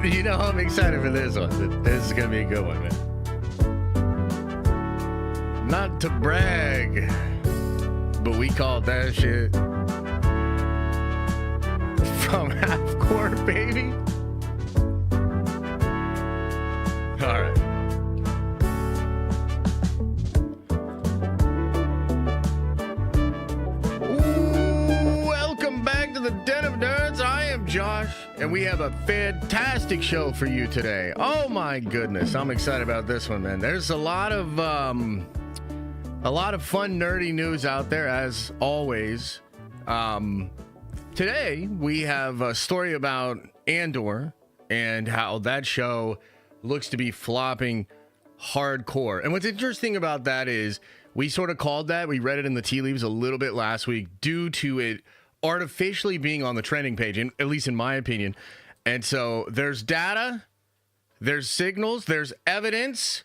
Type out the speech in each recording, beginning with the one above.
You know, I'm excited for this one. This is going to be a good one, man. Not to brag, but we called that shit from half court, baby. All right. Welcome back to the Den of Nerds. I am Josh, and we have a fantastic show for you today. Oh my goodness, I'm excited about this one, man. There's a lot of fun, nerdy news out there, as always. Today, we have a story about Andor and how that show looks to be flopping hardcore. And what's interesting about that is we sort of called that. We read it in the tea leaves a little bit last week due to it artificially being on the trending page, at least in my opinion. And so there's data, there's signals, there's evidence.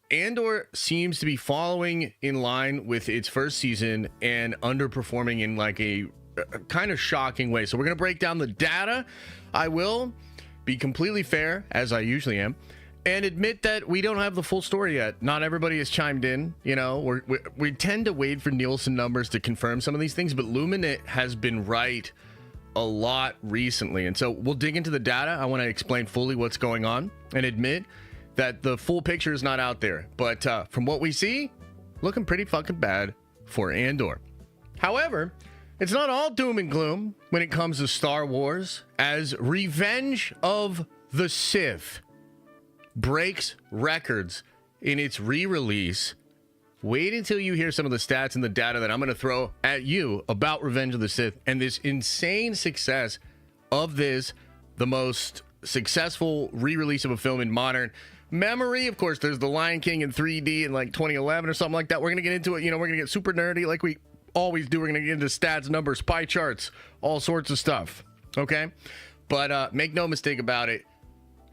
Andor seems to be following in line with its first season and underperforming in like a kind of shocking way. So we're going to break down the data. I will be completely fair, as I usually am, and admit that we don't have the full story yet. Not everybody has chimed in. You know, we tend to wait for Nielsen numbers to confirm some of these things, but Luminate has been right a lot recently. And so we'll dig into the data. I want to explain fully what's going on and admit that the full picture is not out there. But from what we see, looking pretty fucking bad for Andor. However, it's not all doom and gloom when it comes to Star Wars, as Revenge of the Sith breaks records in its re-release. Wait until you hear some of the stats and the data that I'm going to throw at you about Revenge of the Sith and this insane success of this, the most successful re-release of a film in modern memory. Of course, there's The Lion King in 3D in like 2011 or something like that. We're going to get into it. You know, we're going to get super nerdy like we always do. We're going to get into stats, numbers, pie charts, all sorts of stuff. Okay? But make no mistake about it.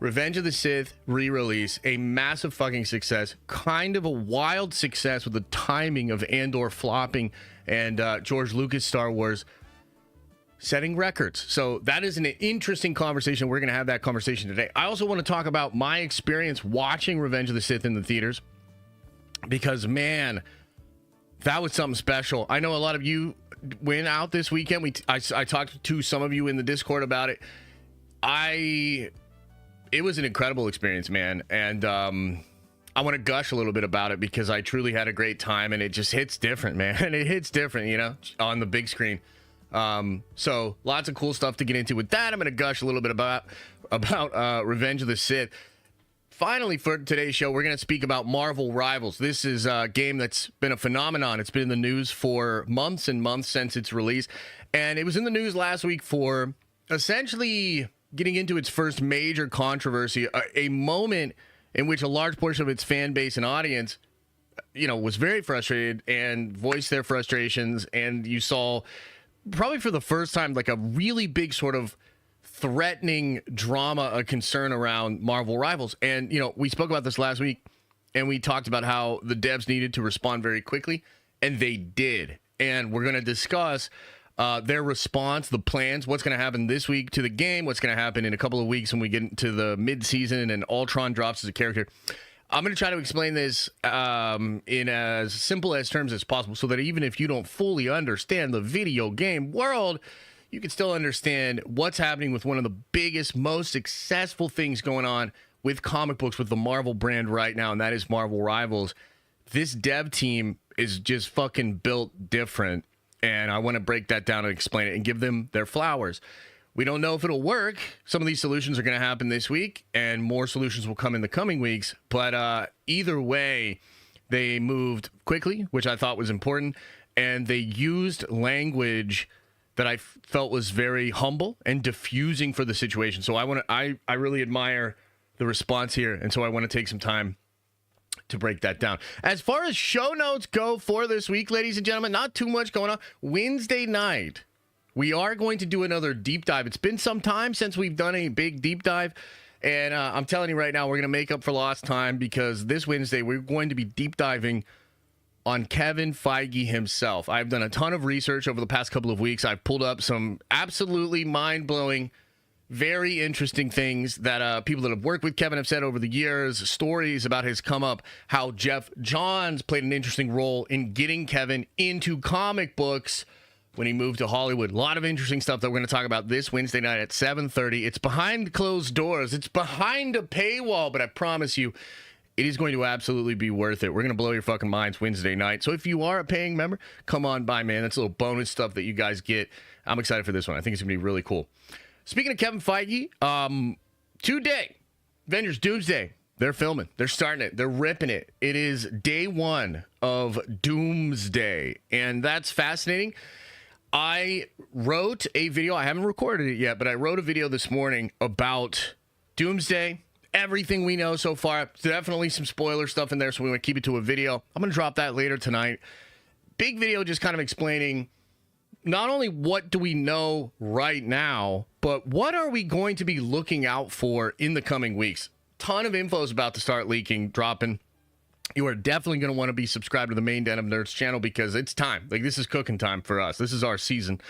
Revenge of the Sith re-release, a massive fucking success. Kind of a wild success with the timing of Andor flopping and George Lucas Star Wars setting records. So that is an interesting conversation. We're going to have that conversation today. I also want to talk about my experience watching Revenge of the Sith in the theaters, because, man, that was something special. I know a lot of you went out this weekend. I talked to some of you in the Discord about it. It was an incredible experience, man. And I want to gush a little bit about it because I truly had a great time, and it just hits different, man. It hits different, you know, on the big screen. So lots of cool stuff to get into with that. I'm going to gush a little bit about Revenge of the Sith. Finally, for today's show, we're going to speak about Marvel Rivals. This is a game that's been a phenomenon. It's been in the news for months and months since its release. And it was in the news last week for essentially getting into its first major controversy, a moment in which a large portion of its fan base and audience, you know, was very frustrated and voiced their frustrations. And you saw, probably for the first time, like a really big sort of threatening drama, a concern around Marvel Rivals. And, you know, we spoke about this last week, and we talked about how the devs needed to respond very quickly, and they did. And we're going to discuss their response, the plans, what's going to happen this week to the game, what's going to happen in a couple of weeks when we get into the mid-season and Ultron drops as a character. I'm going to try to explain this in as simple as terms as possible, so that even if you don't fully understand the video game world, you can still understand what's happening with one of the biggest, most successful things going on with comic books, with the Marvel brand right now, and that is Marvel Rivals. This dev team is just fucking built different, and I want to break that down and explain it and give them their flowers. We don't know if it'll work. Some of these solutions are going to happen this week, and more solutions will come in the coming weeks. But either way, they moved quickly, which I thought was important, and they used language that I felt was very humble and diffusing for the situation. So I really admire the response here, and so I want to take some time to break that down. As far as show notes go for this week, ladies and gentlemen, not too much going on. Wednesday night, we are going to do another deep dive. It's been some time since we've done a big deep dive, and I'm telling you right now, we're going to make up for lost time, because this Wednesday, we're going to be deep diving on Kevin Feige himself. I've done a ton of research over the past couple of weeks. I've pulled up some absolutely mind-blowing Very interesting things that people that have worked with Kevin have said over the years, stories about his come up, how Jeff Johns played an interesting role in getting Kevin into comic books when he moved to Hollywood. A lot of interesting stuff that we're going to talk about this Wednesday night at 7:30. It's behind closed doors. It's behind a paywall, but I promise you, it is going to absolutely be worth it. We're going to blow your fucking minds Wednesday night. So if you are a paying member, come on by, man. That's a little bonus stuff that you guys get. I'm excited for this one. I think it's going to be really cool. Speaking of Kevin Feige, today, Avengers Doomsday, they're filming. They're starting it. They're ripping it. It is day one of Doomsday, and that's fascinating. I wrote a video. I haven't recorded it yet, but I wrote a video this morning about Doomsday, everything we know so far. Definitely some spoiler stuff in there, so we want to keep it to a video. I'm going to drop that later tonight. Big video just kind of explaining not only what do we know right now, but what are we going to be looking out for in the coming weeks. Ton of info is about to start leaking, dropping. You are definitely going to want to be subscribed to the main Den of Nerds channel because it's time. Like, this is cooking time for us. This is our season.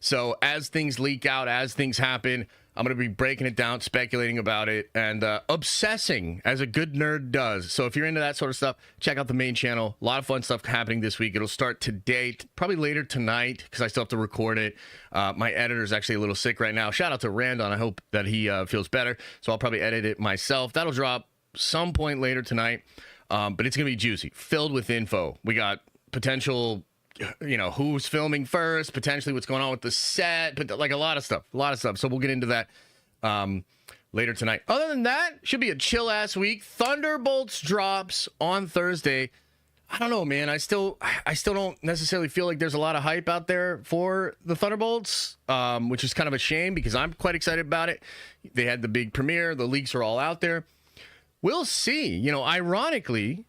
So as things leak out, as things happen, I'm going to be breaking it down, speculating about it, and obsessing as a good nerd does. So if you're into that sort of stuff, check out the main channel. A lot of fun stuff happening this week. It'll start today, probably later tonight, because I still have to record it. My editor's actually a little sick right now. Shout out to Randon. I hope that he feels better. So I'll probably edit it myself. That'll drop some point later tonight. But it's going to be juicy, filled with info. We got potential, who's filming first, potentially what's going on with the set, but like a lot of stuff. So we'll get into that later tonight. Other than that, should be a chill ass week. Thunderbolts drops on Thursday. I don't know, man. I still don't necessarily feel like there's a lot of hype out there for the Thunderbolts, which is kind of a shame because I'm quite excited about it. They had the big premiere. The leaks are all out there. We'll see. Ironically,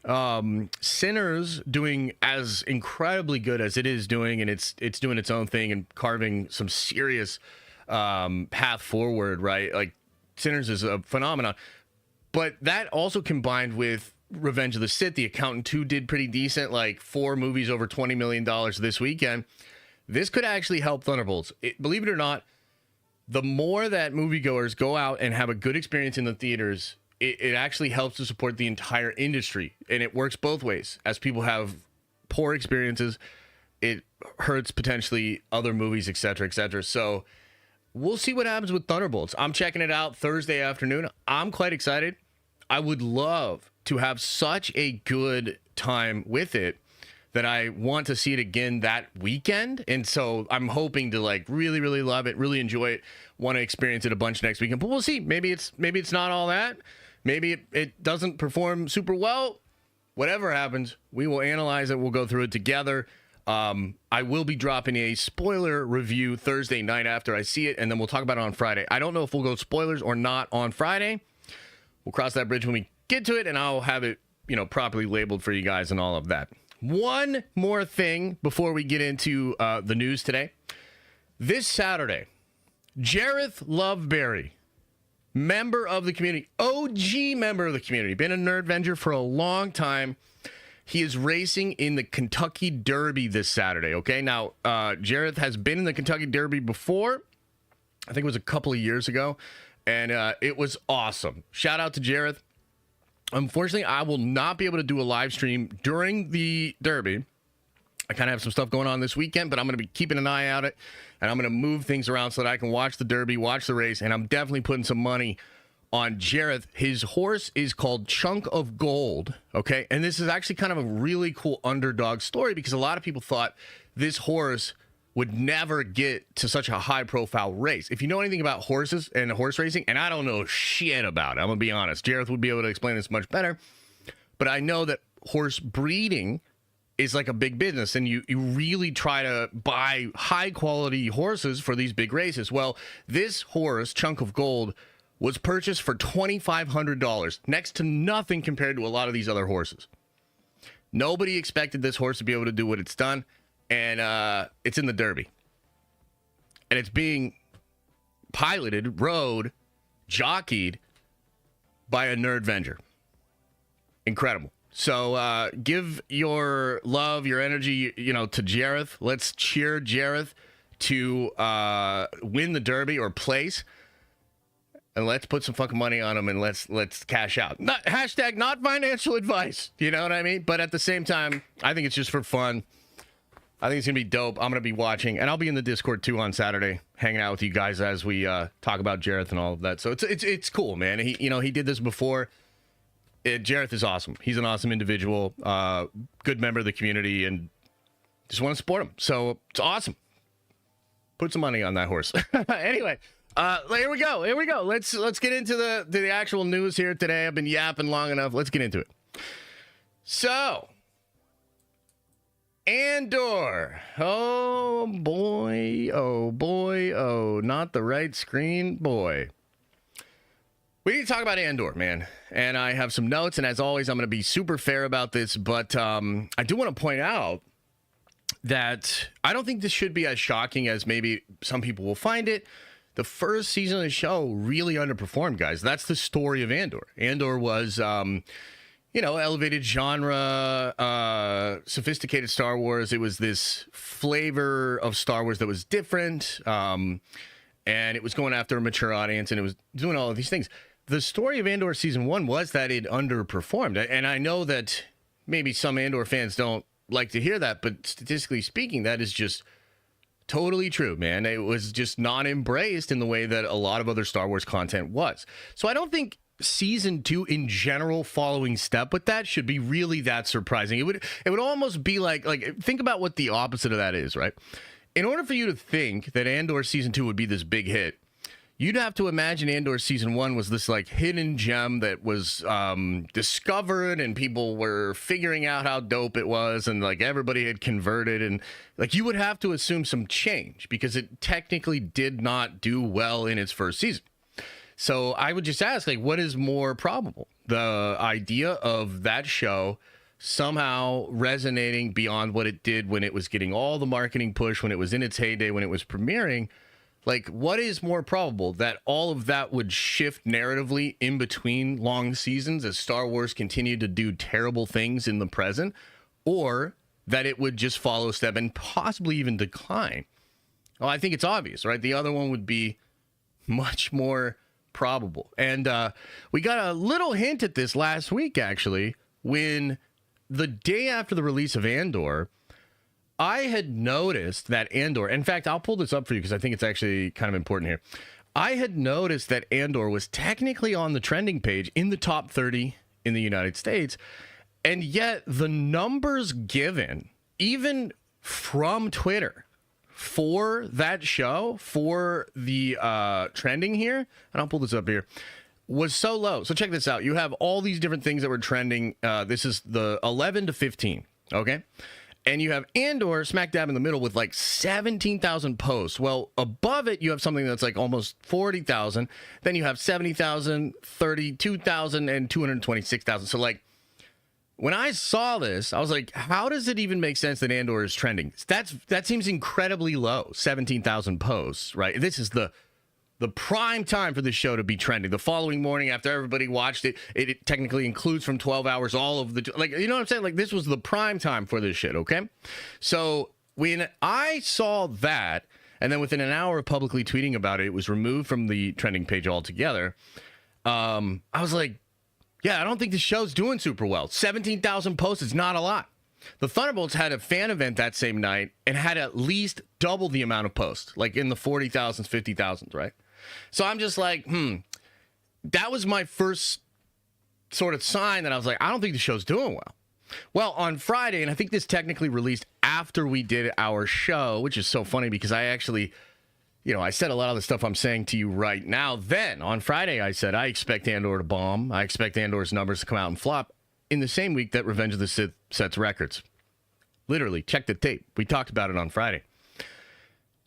Sinners doing as incredibly good as it is doing, and it's doing its own thing and carving some serious path forward, right? Like, Sinners is a phenomenon. But that also combined with Revenge of the Sith, The Accountant 2 did pretty decent, like 4 movies over $20 million this weekend. This could actually help Thunderbolts. Believe it or not, the more that moviegoers go out and have a good experience in the theaters, it actually helps to support the entire industry, and it works both ways. As people have poor experiences, it hurts potentially other movies, et cetera, et cetera. So we'll see what happens with Thunderbolts. I'm checking it out Thursday afternoon. I'm quite excited. I would love to have such a good time with it that I want to see it again that weekend. And so I'm hoping to really, really love it, really enjoy it, want to experience it a bunch next weekend. But we'll see. Maybe it's not all that. Maybe it doesn't perform super well. Whatever happens, we will analyze it. We'll go through it together. I will be dropping a spoiler review Thursday night after I see it, and then we'll talk about it on Friday. I don't know if we'll go spoilers or not on Friday. We'll cross that bridge when we get to it, and I'll have it, properly labeled for you guys and all of that. One more thing before we get into the news today. This Saturday, Jareth Loveberry, member of the community, OG member of the community, been a Nerdvenger for a long time. He is racing in the Kentucky Derby this Saturday, okay? Now, Jareth has been in the Kentucky Derby before. I think it was a couple of years ago, and it was awesome. Shout out to Jareth. Unfortunately, I will not be able to do a live stream during the Derby. I kind of have some stuff going on this weekend, but I'm going to be keeping an eye out it, and I'm going to move things around so that I can watch the Derby, watch the race, and I'm definitely putting some money on Jareth. His horse is called Chunk of Gold, okay? And this is actually kind of a really cool underdog story because a lot of people thought this horse would never get to such a high-profile race. If you know anything about horses and horse racing, and I don't know shit about it, I'm going to be honest. Jareth would be able to explain this much better, but I know that horse breeding is like a big business, and you really try to buy high-quality horses for these big races. Well, this horse, Chunk of Gold, was purchased for $2,500, next to nothing compared to a lot of these other horses. Nobody expected this horse to be able to do what it's done, and it's in the Derby. And it's being piloted, rode, jockeyed by a Nerdvenger. Incredible. So give your love, your energy, to Jareth. Let's cheer Jareth to win the Derby or place. and let's put some fucking money on them and let's cash out. Not hashtag not financial advice. You know what I mean? But at the same time, I think it's just for fun. I think it's gonna be dope. I'm gonna be watching, and I'll be in the Discord too on Saturday, hanging out with you guys as we talk about Jareth and all of that. So it's cool, man. He did this before. Jareth is awesome. He's an awesome individual, good member of the community, and just want to support him. So it's awesome. Put some money on that horse. Anyway, here we go. Let's get into the actual news here today. I've been yapping long enough. Let's get into it. So, Andor. Oh boy. Oh, not the right screen, boy. We need to talk about Andor, man. And I have some notes, and as always, I'm going to be super fair about this, but I do want to point out that I don't think this should be as shocking as maybe some people will find it. The first season of the show really underperformed, guys. That's the story of Andor. Andor was, elevated genre, sophisticated Star Wars. It was this flavor of Star Wars that was different, and it was going after a mature audience, and it was doing all of these things. The story of Andor season 1 was that it underperformed. And I know that maybe some Andor fans don't like to hear that, but statistically speaking, that is just totally true, man. It was just not embraced in the way that a lot of other Star Wars content was. So I don't think season 2 in general following step with that should be really that surprising. It would almost be like think about what the opposite of that is, right? In order for you to think that Andor season 2 would be this big hit, you'd have to imagine Andor season 1 was this like hidden gem that was discovered, and people were figuring out how dope it was, and like everybody had converted, and like you would have to assume some change because it technically did not do well in its first season. So I would just ask, like, what is more probable? The idea of that show somehow resonating beyond what it did when it was getting all the marketing push, when it was in its heyday, when it was premiering. Like, what is more probable? That all of that would shift narratively in between long seasons as Star Wars continued to do terrible things in the present, or that it would just follow step and possibly even decline? Well, I think it's obvious, right? The other one would be much more probable. And we got a little hint at this last week, actually, when the day after the release of Andor, I had noticed that Andor, in fact, I'll pull this up for you because I think it's actually kind of important here. I had noticed that Andor was technically on the trending page in the top 30 in the United States, and yet the numbers given, even from Twitter, for that show, for the trending here, and I'll pull this up here, was so low. So check this out. You have all these different things that were trending. This is the 11 to 15, okay? And you have Andor smack dab in the middle with like 17,000 posts. Well, above it, you have something that's like almost 40,000. Then you have 70,000, 32,000, and 226,000. So like, when I saw this, I was like, how does it even make sense that Andor is trending? That seems incredibly low, 17,000 posts, right? This is the prime time for this show to be trending. The following morning after everybody watched it, it technically includes from 12 hours all of the, like, you know what I'm saying? Like, this was the prime time for this shit, okay? So when I saw that, and then within an hour of publicly tweeting about it, it was removed from the trending page altogether, I was like, yeah, I don't think this show's doing super well. 17,000 posts is not a lot. The Thunderbolts had a fan event that same night and had at least double the amount of posts, like in the 40,000s, 50,000s, right? So I'm just like, that was my first sort of sign that I was like, I don't think the show's doing well. Well, on Friday, and I think this technically released after we did our show, which is so funny because I actually, I said a lot of the stuff I'm saying to you right now. Then on Friday, I said, I expect Andor to bomb. I expect Andor's numbers to come out and flop in the same week that Revenge of the Sith sets records. Literally, check the tape. We talked about it on Friday.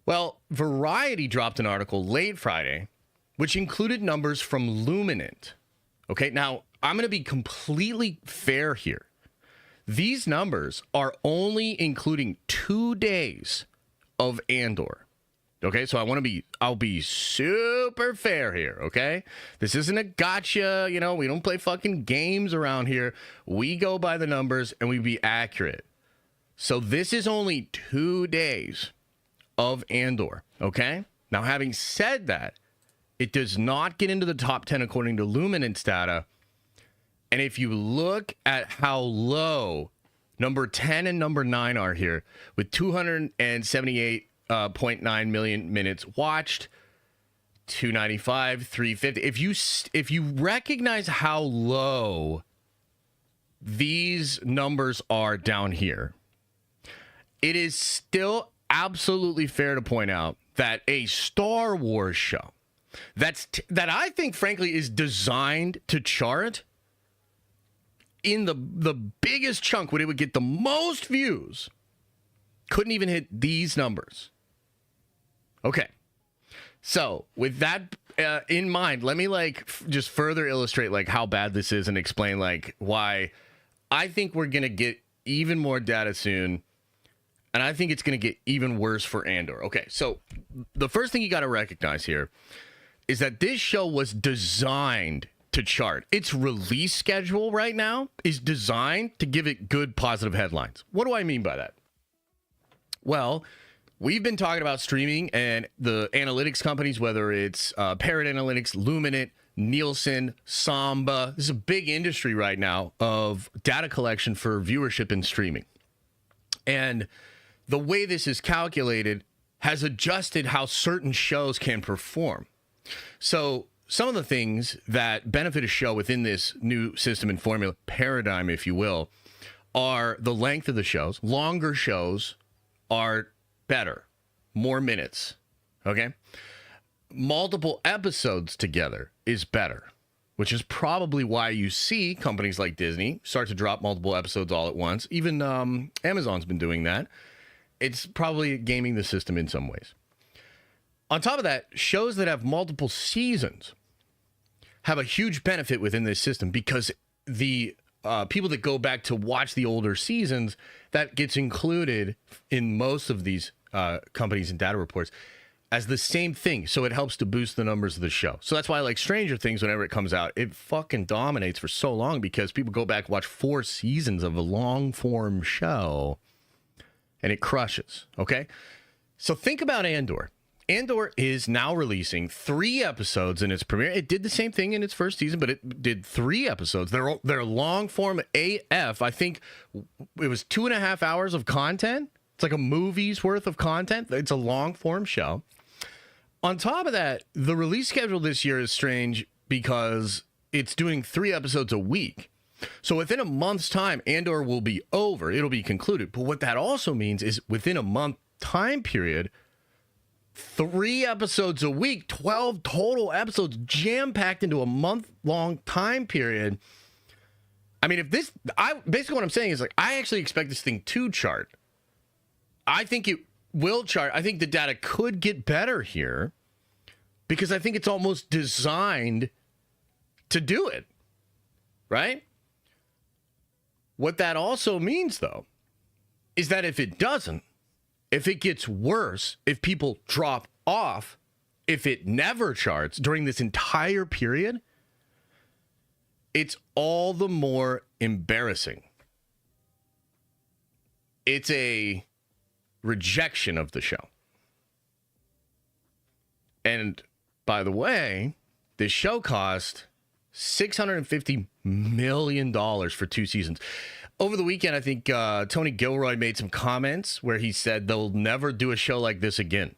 Well, Variety dropped an article late Friday, which included numbers from Luminant. Okay, now I'm going to be completely fair here. These numbers are only including 2 days of Andor. Okay, so I'll be super fair here, okay? This isn't a gotcha, we don't play fucking games around here. We go by the numbers and we be accurate. So this is only 2 days of Andor, okay? Now, having said that, It does not get into the top 10 according to Luminance data. And if you look at how low number 10 and number 9 are here, with 278.9 million minutes watched, 295, 350. If you recognize how low these numbers are down here, it is still absolutely fair to point out that a Star Wars show that I think, frankly, is designed to chart in the biggest chunk when it would get the most views, couldn't even hit these numbers. Okay. So with that in mind, let me just further illustrate how bad this is and explain why I think we're going to get even more data soon. And I think it's going to get even worse for Andor. Okay. So the first thing you got to recognize here is that this show was designed to chart. Its release schedule right now is designed to give it good positive headlines. What do I mean by that? Well, we've been talking about streaming and the analytics companies, whether it's Parrot Analytics, Luminate, Nielsen, Samba. This is a big industry right now of data collection for viewership and streaming. And the way this is calculated has adjusted how certain shows can perform. So some of the things that benefit a show within this new system and formula paradigm, if you will, are the length of the shows. Longer shows are better, more minutes, okay? Multiple episodes together is better, which is probably why you see companies like Disney start to drop multiple episodes all at once. Even Amazon's been doing that. It's probably gaming the system in some ways. On top of that, shows that have multiple seasons have a huge benefit within this system because the people that go back to watch the older seasons, that gets included in most of these companies and data reports as the same thing. So it helps to boost the numbers of the show. So that's why Stranger Things, whenever it comes out, it fucking dominates for so long because people go back and watch 4 seasons of a long form show and it crushes. Okay. So think about Andor. Andor is now releasing 3 episodes in its premiere. It did the same thing in its first season, but it did 3 episodes. They're long form AF. I think it was 2.5 hours of content. It's like a movie's worth of content. It's a long form show. On top of that, the release schedule this year is strange because it's doing 3 episodes a week. So within a month's time, Andor will be over. It'll be concluded. But what that also means is within a month time period, 3 episodes a week, 12 total episodes jam-packed into a month-long time period. I mean, basically what I'm saying is I actually expect this thing to chart. I think it will chart. I think the data could get better here because I think it's almost designed to do it, right? What that also means, though, is that if it doesn't, if it gets worse, if people drop off, if it never charts during this entire period, it's all the more embarrassing. It's a rejection of the show. And by the way, this show cost $650 million for 2 seasons. Over the weekend, I think Tony Gilroy made some comments where he said they'll never do a show like this again.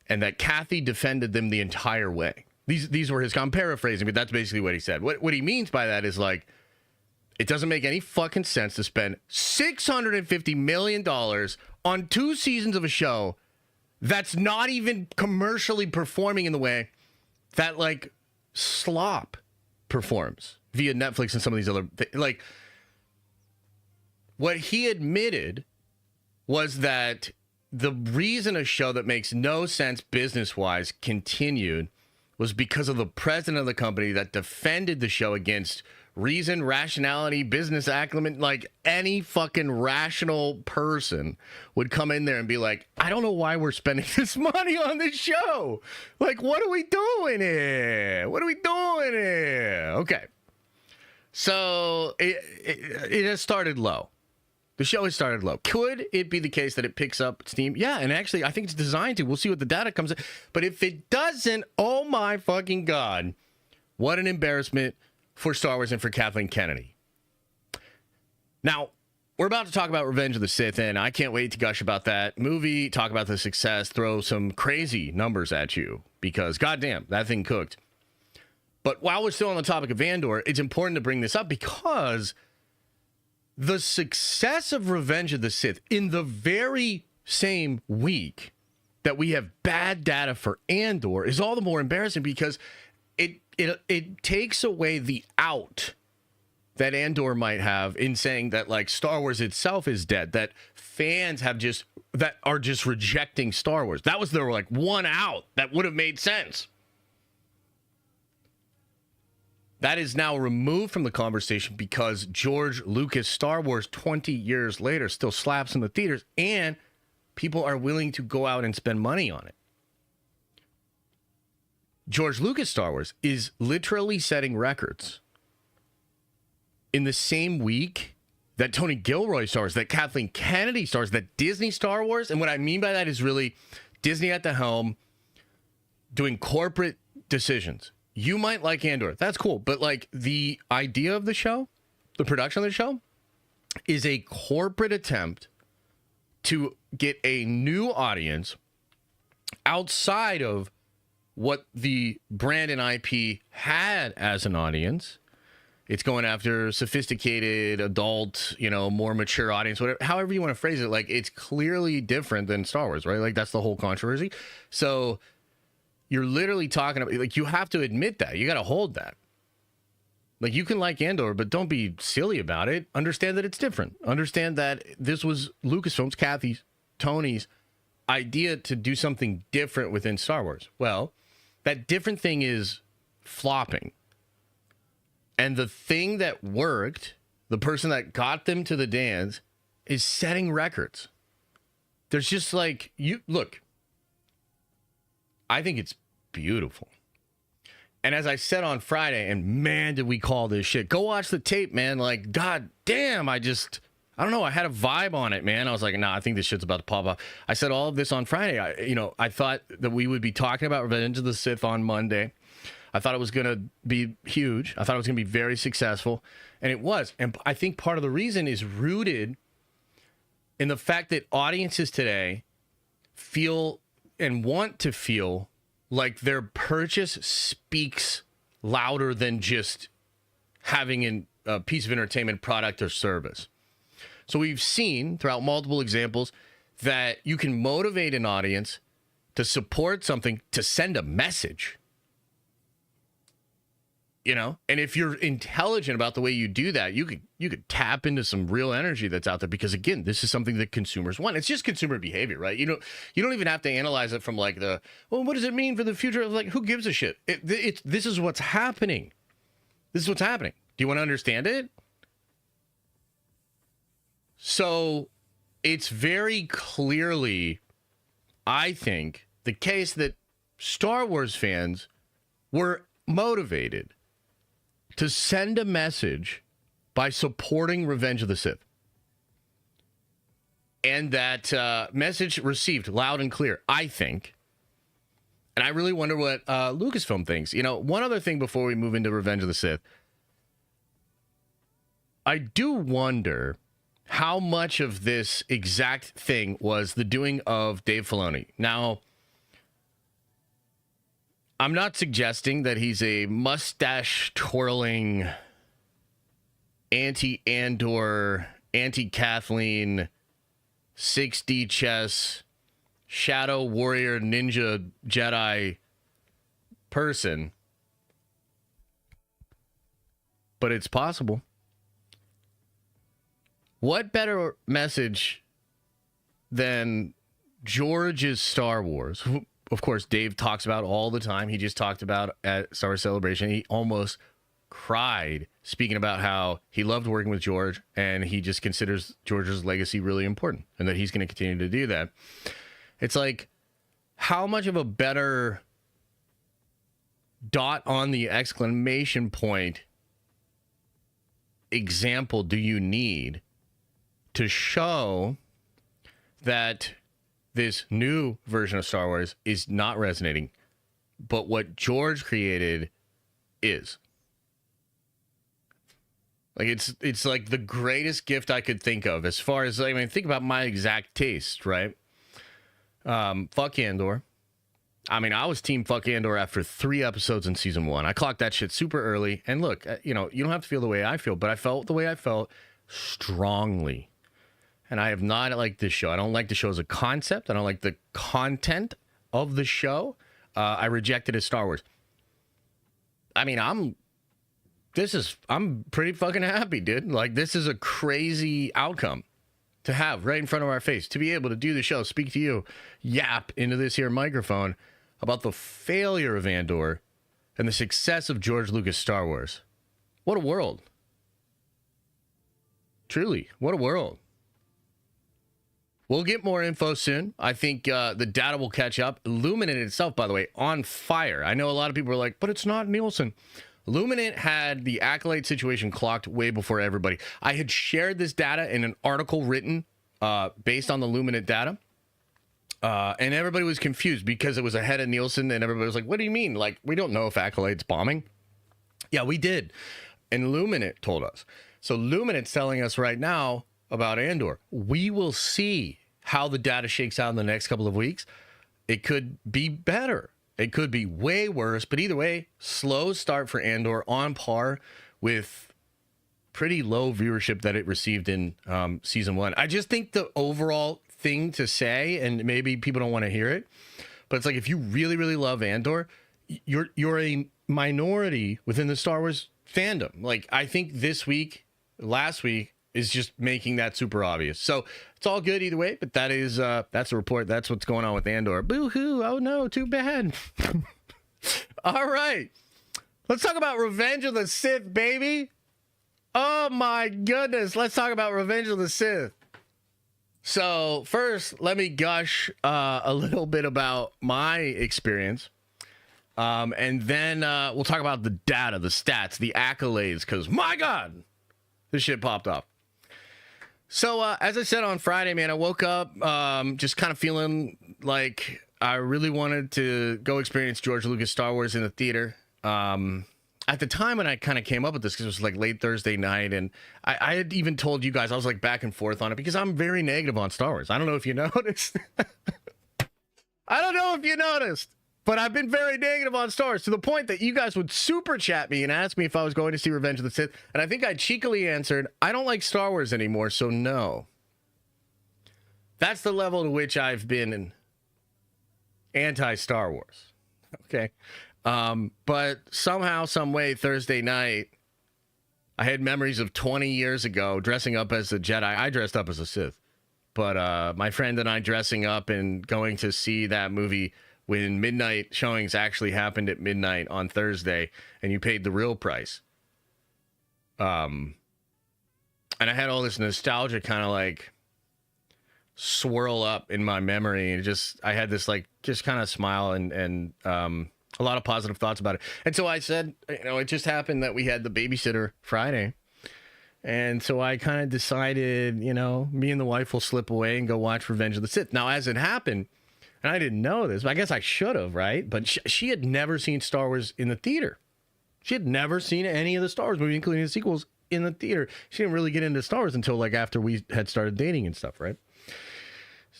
And that Kathy defended them the entire way. These were his, I'm paraphrasing, but that's basically what he said. What he means by that is it doesn't make any fucking sense to spend $650 million on 2 seasons of a show that's not even commercially performing in the way that Slop performs via Netflix and some of these other what he admitted was that the reason a show that makes no sense business-wise continued was because of the president of the company that defended the show against reason, rationality, business acumen. Any fucking rational person would come in there and be like, I don't know why we're spending this money on this show. What are we doing here? What are we doing here? Okay. So it has started low. The show has started low. Could it be the case that it picks up steam? Yeah, and actually, I think it's designed to. We'll see what the data comes in. But if it doesn't, oh my fucking God, what an embarrassment for Star Wars and for Kathleen Kennedy. Now, we're about to talk about Revenge of the Sith, and I can't wait to gush about that movie, talk about the success, throw some crazy numbers at you, because goddamn, that thing cooked. But while we're still on the topic of Andor, it's important to bring this up because the success of Revenge of the Sith in the very same week that we have bad data for Andor is all the more embarrassing because it takes away the out that Andor might have in saying that like Star Wars itself is dead, that fans are just rejecting Star Wars. That was their like one out that would have made sense. That is now removed from the conversation because George Lucas' Star Wars 20 years later still slaps in the theaters and people are willing to go out and spend money on it. George Lucas' Star Wars is literally setting records in the same week that Tony Gilroy Star Wars, that Kathleen Kennedy Star Wars, that Disney Star Wars. And what I mean by that is really Disney at the helm doing corporate decisions. You might like Andor. That's cool. But like the idea of the show, the production of the show is a corporate attempt to get a new audience outside of what the brand and IP had as an audience. It's going after sophisticated, adult, more mature audience, whatever, however you want to phrase it. Like, it's clearly different than Star Wars, right? Like, that's the whole controversy. So you're literally talking about, like, you have to admit that. You got to hold that. Like, you can like Andor, but don't be silly about it. Understand that it's different. Understand that this was Lucasfilm's, Kathy's, Tony's idea to do something different within Star Wars. Well, that different thing is flopping. And the thing that worked, the person that got them to the dance, is setting records. There's just like, look, I think it's beautiful. And as I said on Friday, and man, did we call this shit. Go watch the tape, man. Like, god damn, I don't know. I had a vibe on it, man. I was like, nah, I think this shit's about to pop off. I said all of this on Friday. I thought that we would be talking about Revenge of the Sith on Monday. I thought it was going to be huge. I thought it was going to be very successful. And it was. And I think part of the reason is rooted in the fact that audiences today feel and want to feel like their purchase speaks louder than just having a piece of entertainment, product, or service. So we've seen throughout multiple examples that you can motivate an audience to support something, to send a message. And if you're intelligent about the way you do that, you could tap into some real energy that's out there because, again, this is something that consumers want. It's just consumer behavior, right? You don't even have to analyze it from like what does it mean for the future? Like, who gives a shit? This is what's happening. This is what's happening. Do you want to understand it? So it's very clearly, I think, the case that Star Wars fans were motivated to send a message by supporting Revenge of the Sith. And that message received loud and clear, I think. And I really wonder what Lucasfilm thinks. One other thing before we move into Revenge of the Sith. I do wonder how much of this exact thing was the doing of Dave Filoni. Now, I'm not suggesting that he's a mustache-twirling, anti-Andor, anti-Kathleen, 6D chess, shadow warrior ninja Jedi person. But it's possible. What better message than George's Star Wars? Of course, Dave talks about all the time. He just talked about at Star Wars Celebration. He almost cried speaking about how he loved working with George and he just considers George's legacy really important and that he's going to continue to do that. It's like, how much of a better dot on the exclamation point example do you need to show that this new version of Star Wars is not resonating, but what George created is. Like, it's like the greatest gift I could think of as far as, I mean, think about my exact taste, right? Fuck Andor. I mean, I was team fuck Andor after 3 episodes in season 1. I clocked that shit super early. And look, you know, you don't have to feel the way I feel, but I felt the way I felt strongly. And I have not liked this show. I don't like the show as a concept. I don't like the content of the show. I reject it as Star Wars. I mean, I'm pretty fucking happy, dude. Like, this is a crazy outcome to have right in front of our face, to be able to do the show, speak to you, yap into this here microphone about the failure of Andor and the success of George Lucas' Star Wars. What a world. Truly, what a world. We'll get more info soon. I think the data will catch up. Luminant itself, by the way, on fire. I know a lot of people are like, but it's not Nielsen. Luminant had the accolade situation clocked way before everybody. I had shared this data in an article written based on the Luminant data. And everybody was confused because it was ahead of Nielsen, and everybody was like, what do you mean? Like, we don't know if Accolade's bombing. Yeah, we did. And Luminant told us. So Luminant's telling us right now about Andor. We will see how the data shakes out in the next couple of weeks. It could be better. It could be way worse. But either way, slow start for Andor, on par with pretty low viewership that it received in season 1. I just think the overall thing to say, and maybe people don't want to hear it, but it's like, if you really, really love Andor, you're a minority within the Star Wars fandom. Like, I think this week, last week, is just making that super obvious. So it's all good either way, but that is that's a report. That's what's going on with Andor. Boo-hoo. Oh no, too bad. All right. Let's talk about Revenge of the Sith, baby. Oh my goodness. Let's talk about Revenge of the Sith. So first, let me gush a little bit about my experience. And then we'll talk about the data, the stats, the accolades, because my God, this shit popped off. So as I said on Friday, man, I woke up just kind of feeling like I really wanted to go experience George Lucas Star Wars in the theater. At the time when I kind of came up with this, because it was like late Thursday night, and I had even told you guys, I was like back and forth on it because I'm very negative on Star Wars. I don't know if you noticed. I don't know if you noticed, but I've been very negative on Star Wars to the point that you guys would super chat me and ask me if I was going to see Revenge of the Sith. And I think I cheekily answered, I don't like Star Wars anymore, so no. That's the level to which I've been anti-Star Wars. Okay. But somehow, some way, Thursday night, I had memories of 20 years ago dressing up as a Jedi. I dressed up as a Sith. But my friend and I dressing up and going to see that movie when midnight showings actually happened at midnight on Thursday, and you paid the real price. And I had all this nostalgia kind of like swirl up in my memory, and I had this like just kind of smile and a lot of positive thoughts about it. And so I said, you know, it just happened that we had the babysitter Friday. And so I kind of decided, you know, me and the wife will slip away and go watch Revenge of the Sith. Now, as it happened, and I didn't know this, but I guess I should have, right? But she had never seen Star Wars in the theater. She had never seen any of the Star Wars movies, including the sequels, in the theater. She didn't really get into Star Wars until like after we had started dating and stuff, right?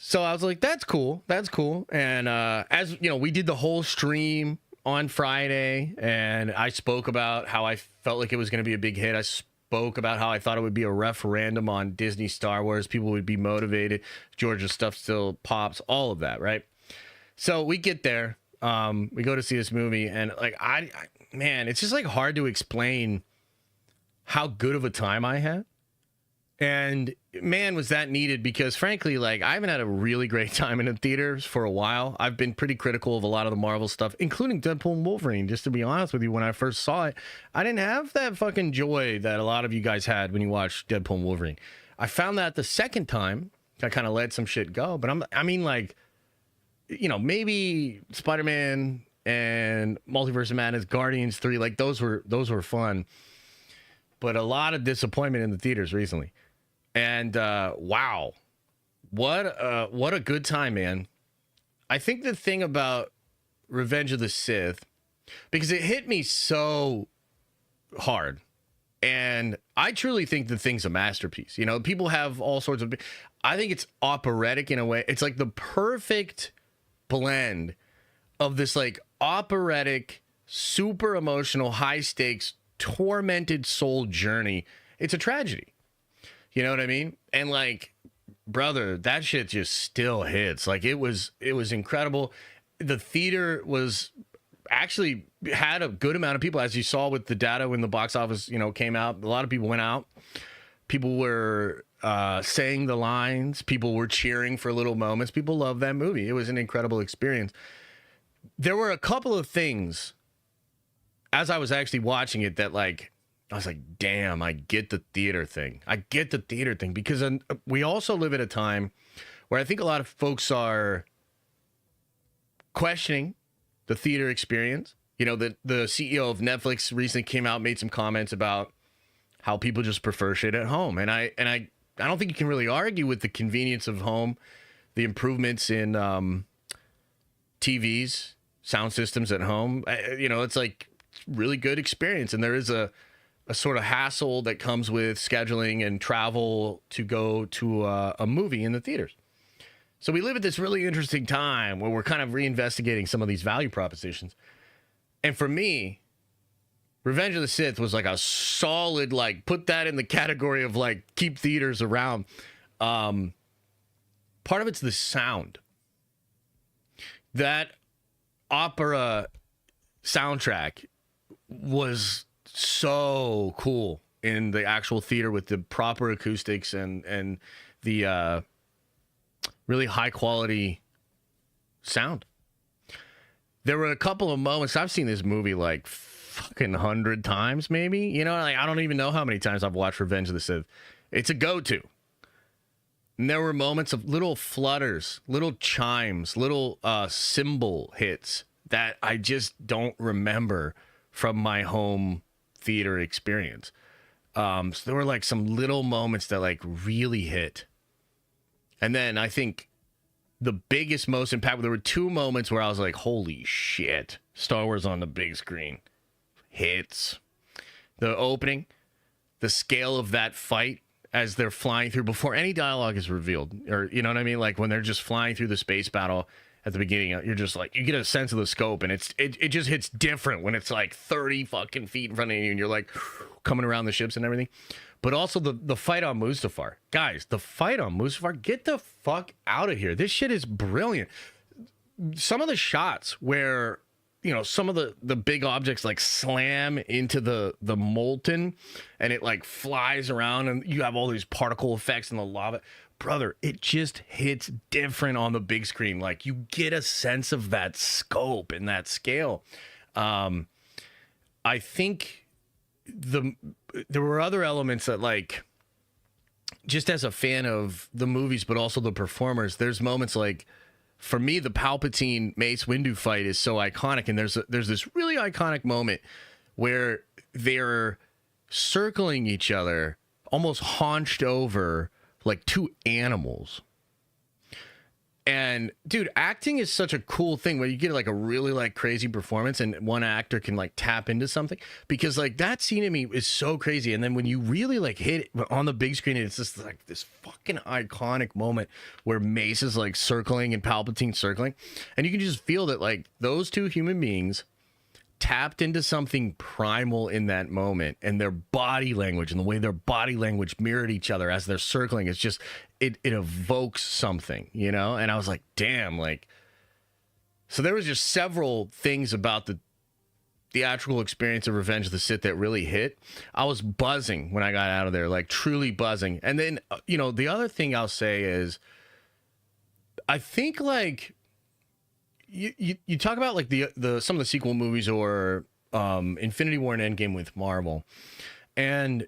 So I was like, that's cool. That's cool. And as you know, we did the whole stream on Friday, and I spoke about how I felt like it was going to be a big hit. I spoke about how I thought it would be a referendum on Disney Star Wars. People would be motivated. Georgia's stuff still pops, all of that, right? So we get there. We go to see this movie, and like man, it's just like hard to explain how good of a time I had. And man, was that needed, because frankly, like, I haven't had a really great time in the theaters for a while. I've been pretty critical of a lot of the Marvel stuff, including Deadpool and Wolverine. Just to be honest with you, when I first saw it, I didn't have that fucking joy that a lot of you guys had when you watched Deadpool and Wolverine. I found that the second time, I kind of let some shit go. But I mean, like, you know, maybe Spider-Man and Multiverse of Madness, Guardians 3, like those were fun. But a lot of disappointment in the theaters recently. And wow, what a good time, man. I think the thing about Revenge of the Sith, because it hit me so hard, and I truly think the thing's a masterpiece. You know, people have all sorts of, I think it's operatic in a way. It's like the perfect blend of this like operatic, super emotional, high stakes, tormented soul journey. It's a tragedy. You know what I mean? And like, brother, that shit just still hits. Like it was incredible. The theater was actually had a good amount of people, as you saw with the data when the box office, you know, came out. A lot of people went out. People were saying the lines. People were cheering for little moments. People loved that movie. It was an incredible experience. There were a couple of things as I was actually watching it that like, I was like, damn, I get the theater thing. I get the theater thing because we also live at a time where I think a lot of folks are questioning the theater experience. You know, the CEO of Netflix recently came out, made some comments about how people just prefer shit at home. And I don't think you can really argue with the convenience of home, the improvements in TVs, sound systems at home. You know, it's like really good experience. And there is a sort of hassle that comes with scheduling and travel to go to a movie in the theaters. So we live at this really interesting time where we're kind of reinvestigating some of these value propositions. And for me, Revenge of the Sith was like a solid, like, put that in the category of like keep theaters around. Part of it's the sound. That opera soundtrack was so cool in the actual theater with the proper acoustics and the really high quality sound. There were a couple of moments. I've seen this movie like fucking 100 times, maybe. You know, like I don't even know how many times I've watched Revenge of the Sith. It's a go-to. And there were moments of little flutters, little chimes, little cymbal hits that I just don't remember from my home theater experience. So there were like some little moments that like really hit. And then I think the biggest, most impactful, there were two moments where I was like, holy shit, Star Wars on the big screen hits. The opening, the scale of that fight as they're flying through before any dialogue is revealed, or you know what I mean? Like when they're just flying through the space battle at the beginning, you're just like, you get a sense of the scope, and it just hits different when it's like 30 fucking feet in front of you and you're like coming around the ships and everything. But also the fight on Mustafar. Guys, the fight on Mustafar, get the fuck out of here. This shit is brilliant. Some of the shots where, you know, some of the big objects like slam into the molten and it like flies around and you have all these particle effects in the lava. Brother, it just hits different on the big screen. Like you get a sense of that scope and that scale. I think there were other elements that, like, just as a fan of the movies, but also the performers, there's moments like, for me, the Palpatine Mace Windu fight is so iconic. And there's this really iconic moment where they're circling each other, almost haunched over like two animals. And dude, acting is such a cool thing where you get like a really like crazy performance and one actor can like tap into something, because like that scene to me is so crazy. And then when you really like hit it on the big screen, it's just like this fucking iconic moment where Mace is like circling and Palpatine circling. And you can just feel that like those two human beings tapped into something primal in that moment, and their body language and the way their body language mirrored each other as they're circling. It's just, it evokes something, you know? And I was like, damn, like, so there was just several things about the theatrical experience of Revenge of the Sith that really hit. I was buzzing when I got out of there, like truly buzzing. And then, you know, the other thing I'll say is, I think like, you talk about like the some of the sequel movies or Infinity War and Endgame with Marvel, and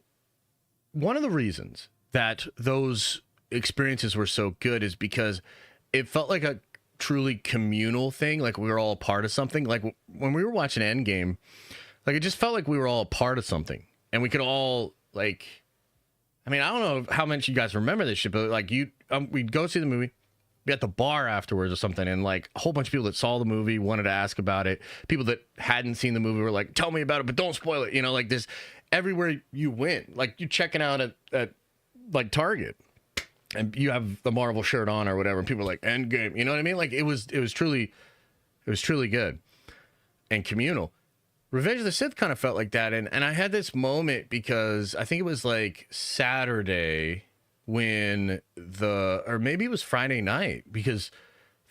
one of the reasons that those experiences were so good is because it felt like a truly communal thing, like we were all a part of something. Like when we were watching Endgame, like it just felt like we were all a part of something, and we could all like I mean, I don't know how much you guys remember this shit, but like we'd go see the movie, be at the bar afterwards or something, and like a whole bunch of people that saw the movie wanted to ask about it. People that hadn't seen the movie were like, "Tell me about it, but don't spoil it." You know, like this. Everywhere you went, like you're checking out at like Target, and you have the Marvel shirt on or whatever, and people are like, "Endgame." You know what I mean? Like it was truly good and communal. Revenge of the Sith kind of felt like that, and I had this moment because I think it was like Saturday when or maybe it was Friday night, because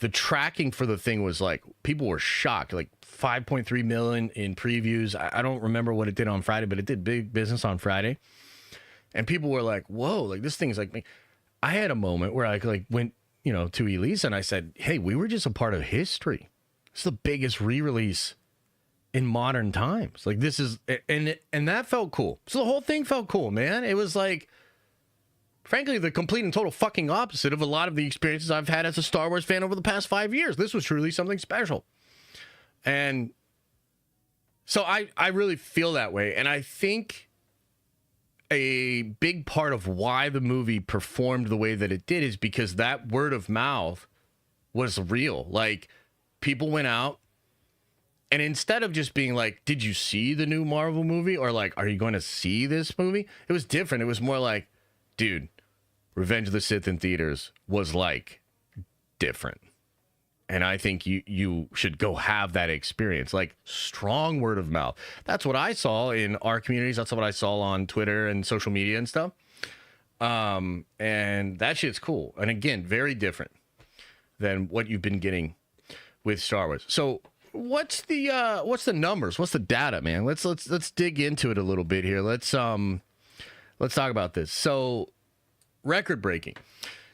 the tracking for the thing was like, people were shocked, like 5.3 million in previews. I don't remember what it did on Friday, but it did big business on Friday, and people were like, "Whoa, like this thing's like me." I had a moment where I like went, to Elisa and I said, "Hey, we were just a part of history. It's the biggest re-release in modern times. Like this is," and that felt cool. So the whole thing felt cool, man. It was like, frankly, the complete and total fucking opposite of a lot of the experiences I've had as a Star Wars fan over the past 5 years. This was truly something special. And so I really feel that way. And I think a big part of why the movie performed the way that it did is because that word of mouth was real. Like, people went out, and instead of just being like, "Did you see the new Marvel movie?" or like, "Are you going to see this movie?" It was different. It was more like, "Dude, Revenge of the Sith in theaters was like different. And I think you should go have that experience." Like, strong word of mouth. That's what I saw in our communities. That's what I saw on Twitter and social media and stuff. And that shit's cool. And again, very different than what you've been getting with Star Wars. So what's the numbers? What's the data, man? Let's dig into it a little bit here. Let's talk about this. So, record breaking.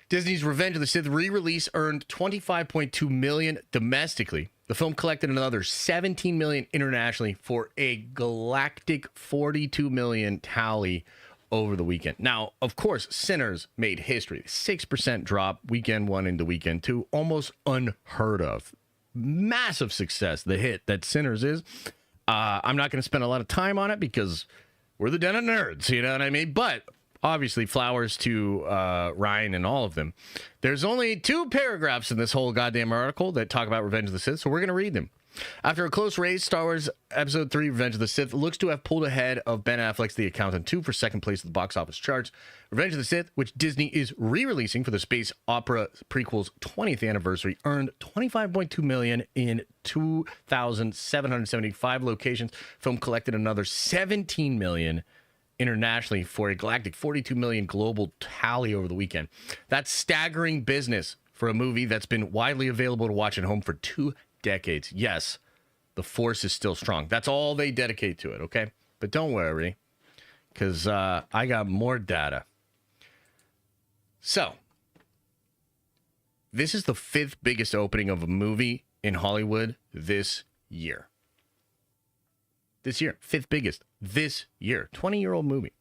Disney's Revenge of the Sith re-release earned $25.2 million domestically. The film collected another $17 million internationally for a galactic $42 million tally over the weekend. Now, of course, Sinners made history. 6% drop weekend one into weekend two, almost unheard of. Massive success, the hit that Sinners is. I'm not going to spend a lot of time on it because we're the den of nerds, you know what I mean? But obviously, flowers to Ryan and all of them. There's only 2 paragraphs in this whole goddamn article that talk about Revenge of the Sith, so we're going to read them. After a close race, Star Wars Episode 3, Revenge of the Sith, looks to have pulled ahead of Ben Affleck's The Accountant 2 for second place at the box office charts. Revenge of the Sith, which Disney is re-releasing for the space opera prequel's 20th anniversary, earned $25.2 million in 2,775 locations. Film collected another $17 million internationally for a galactic $42 million global tally over the weekend. That's staggering business for a movie that's been widely available to watch at home for 2 decades. Yes, the Force is still strong. That's all they dedicate to it, okay? But don't worry, because I got more data. So, this is the 5th biggest opening of a movie in Hollywood this year. This year, 5th biggest this year. 20-year-old movie.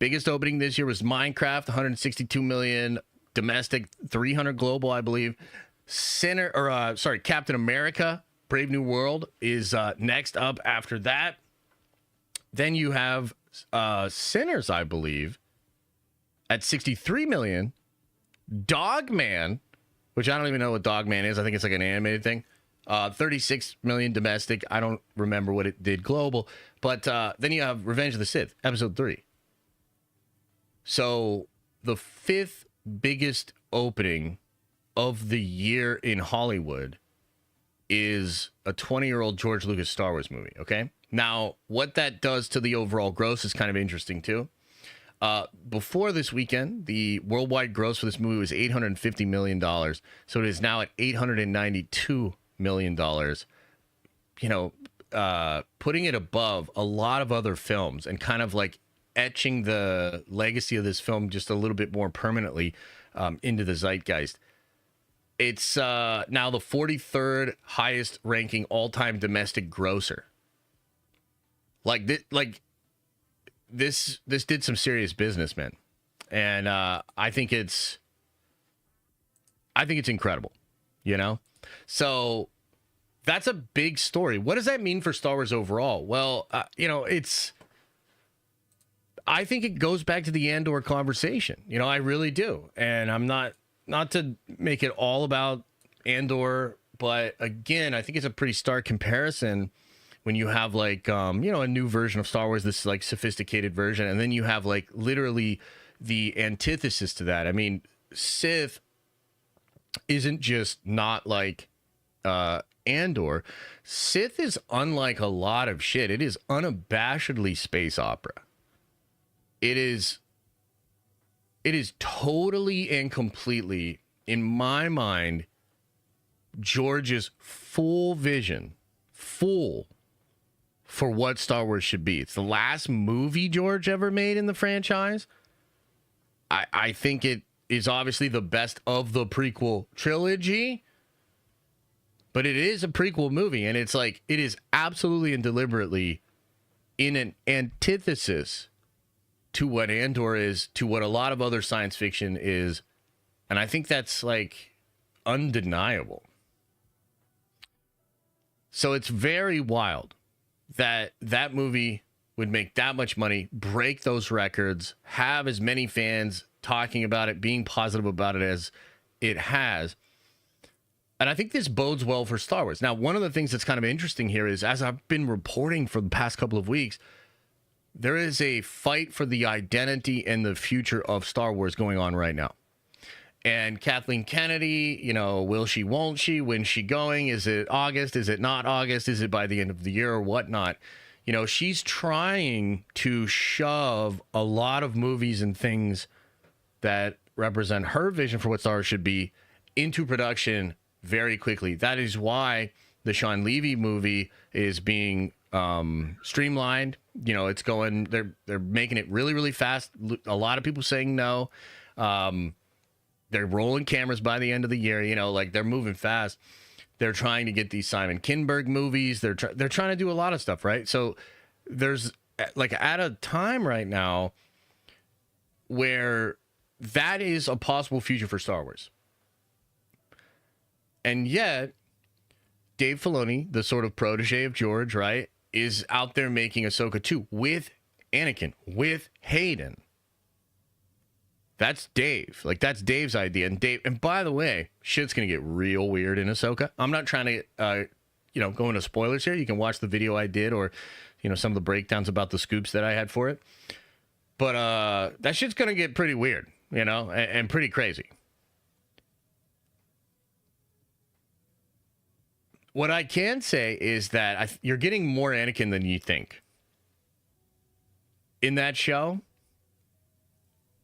Biggest opening this year was Minecraft, 162 million domestic, 300 global, I believe. Captain America, Brave New World is next up after that. Then you have Sinners, I believe, at 63 million. Dogman, which I don't even know what Dogman is. I think it's like an animated thing. 36 million domestic. I don't remember what it did global. But then you have Revenge of the Sith, Episode 3. So the 5th biggest opening of the year in Hollywood is a 20-year-old George Lucas Star Wars movie, okay? Now, what that does to the overall gross is kind of interesting, too. Before this weekend, the worldwide gross for this movie was $850 million. So it is now at $892 million. You know, putting it above a lot of other films and kind of like etching the legacy of this film just a little bit more permanently into the zeitgeist. It's now the 43rd highest ranking all-time domestic grosser. This did some serious business, man. And I think it's incredible, you know? So that's a big story. What does that mean for Star Wars overall? Well, I think it goes back to the Andor conversation. You know, I really do. And I'm not to make it all about Andor, but again, I think it's a pretty stark comparison when you have like, a new version of Star Wars, this like sophisticated version, and then you have like literally the antithesis to that. I mean, Sith isn't just not like Andor. Sith is unlike a lot of shit. It is unabashedly space opera. It is totally and completely, in my mind, George's full vision, for what Star Wars should be. It's the last movie George ever made in the franchise. I think it is obviously the best of the prequel trilogy, but it is a prequel movie, and it's like, it is absolutely and deliberately in an antithesis to what Andor is, to what a lot of other science fiction is, and I think that's like undeniable. So it's very wild that that movie would make that much money, break those records, have as many fans talking about it, being positive about it as it has. And I think this bodes well for Star Wars. Now, one of the things that's kind of interesting here is, as I've been reporting for the past couple of weeks, there is a fight for the identity and the future of Star Wars going on right now. And Kathleen Kennedy, you know, will she, won't she? When's she going? Is it August? Is it not August? Is it by the end of the year or whatnot? You know, she's trying to shove a lot of movies and things that represent her vision for what Star Wars should be into production very quickly. That is why the Sean Levy movie is being streamlined. You know, it's going, they're making it really, really fast. A lot of people saying no. They're rolling cameras by the end of the year. You know, like, they're moving fast. They're trying to get these Simon Kinberg movies. They're trying to do a lot of stuff, right? So there's like at a time right now where that is a possible future for Star Wars. And yet, Dave Filoni, the sort of protege of George, right, is out there making Ahsoka 2 with Anakin, with Hayden. That's Dave. Like, that's Dave's idea. And by the way, shit's going to get real weird in Ahsoka. I'm not trying to, go into spoilers here. You can watch the video I did, or, some of the breakdowns about the scoops that I had for it. But that shit's going to get pretty weird, and pretty crazy. What I can say is that you're getting more Anakin than you think in that show,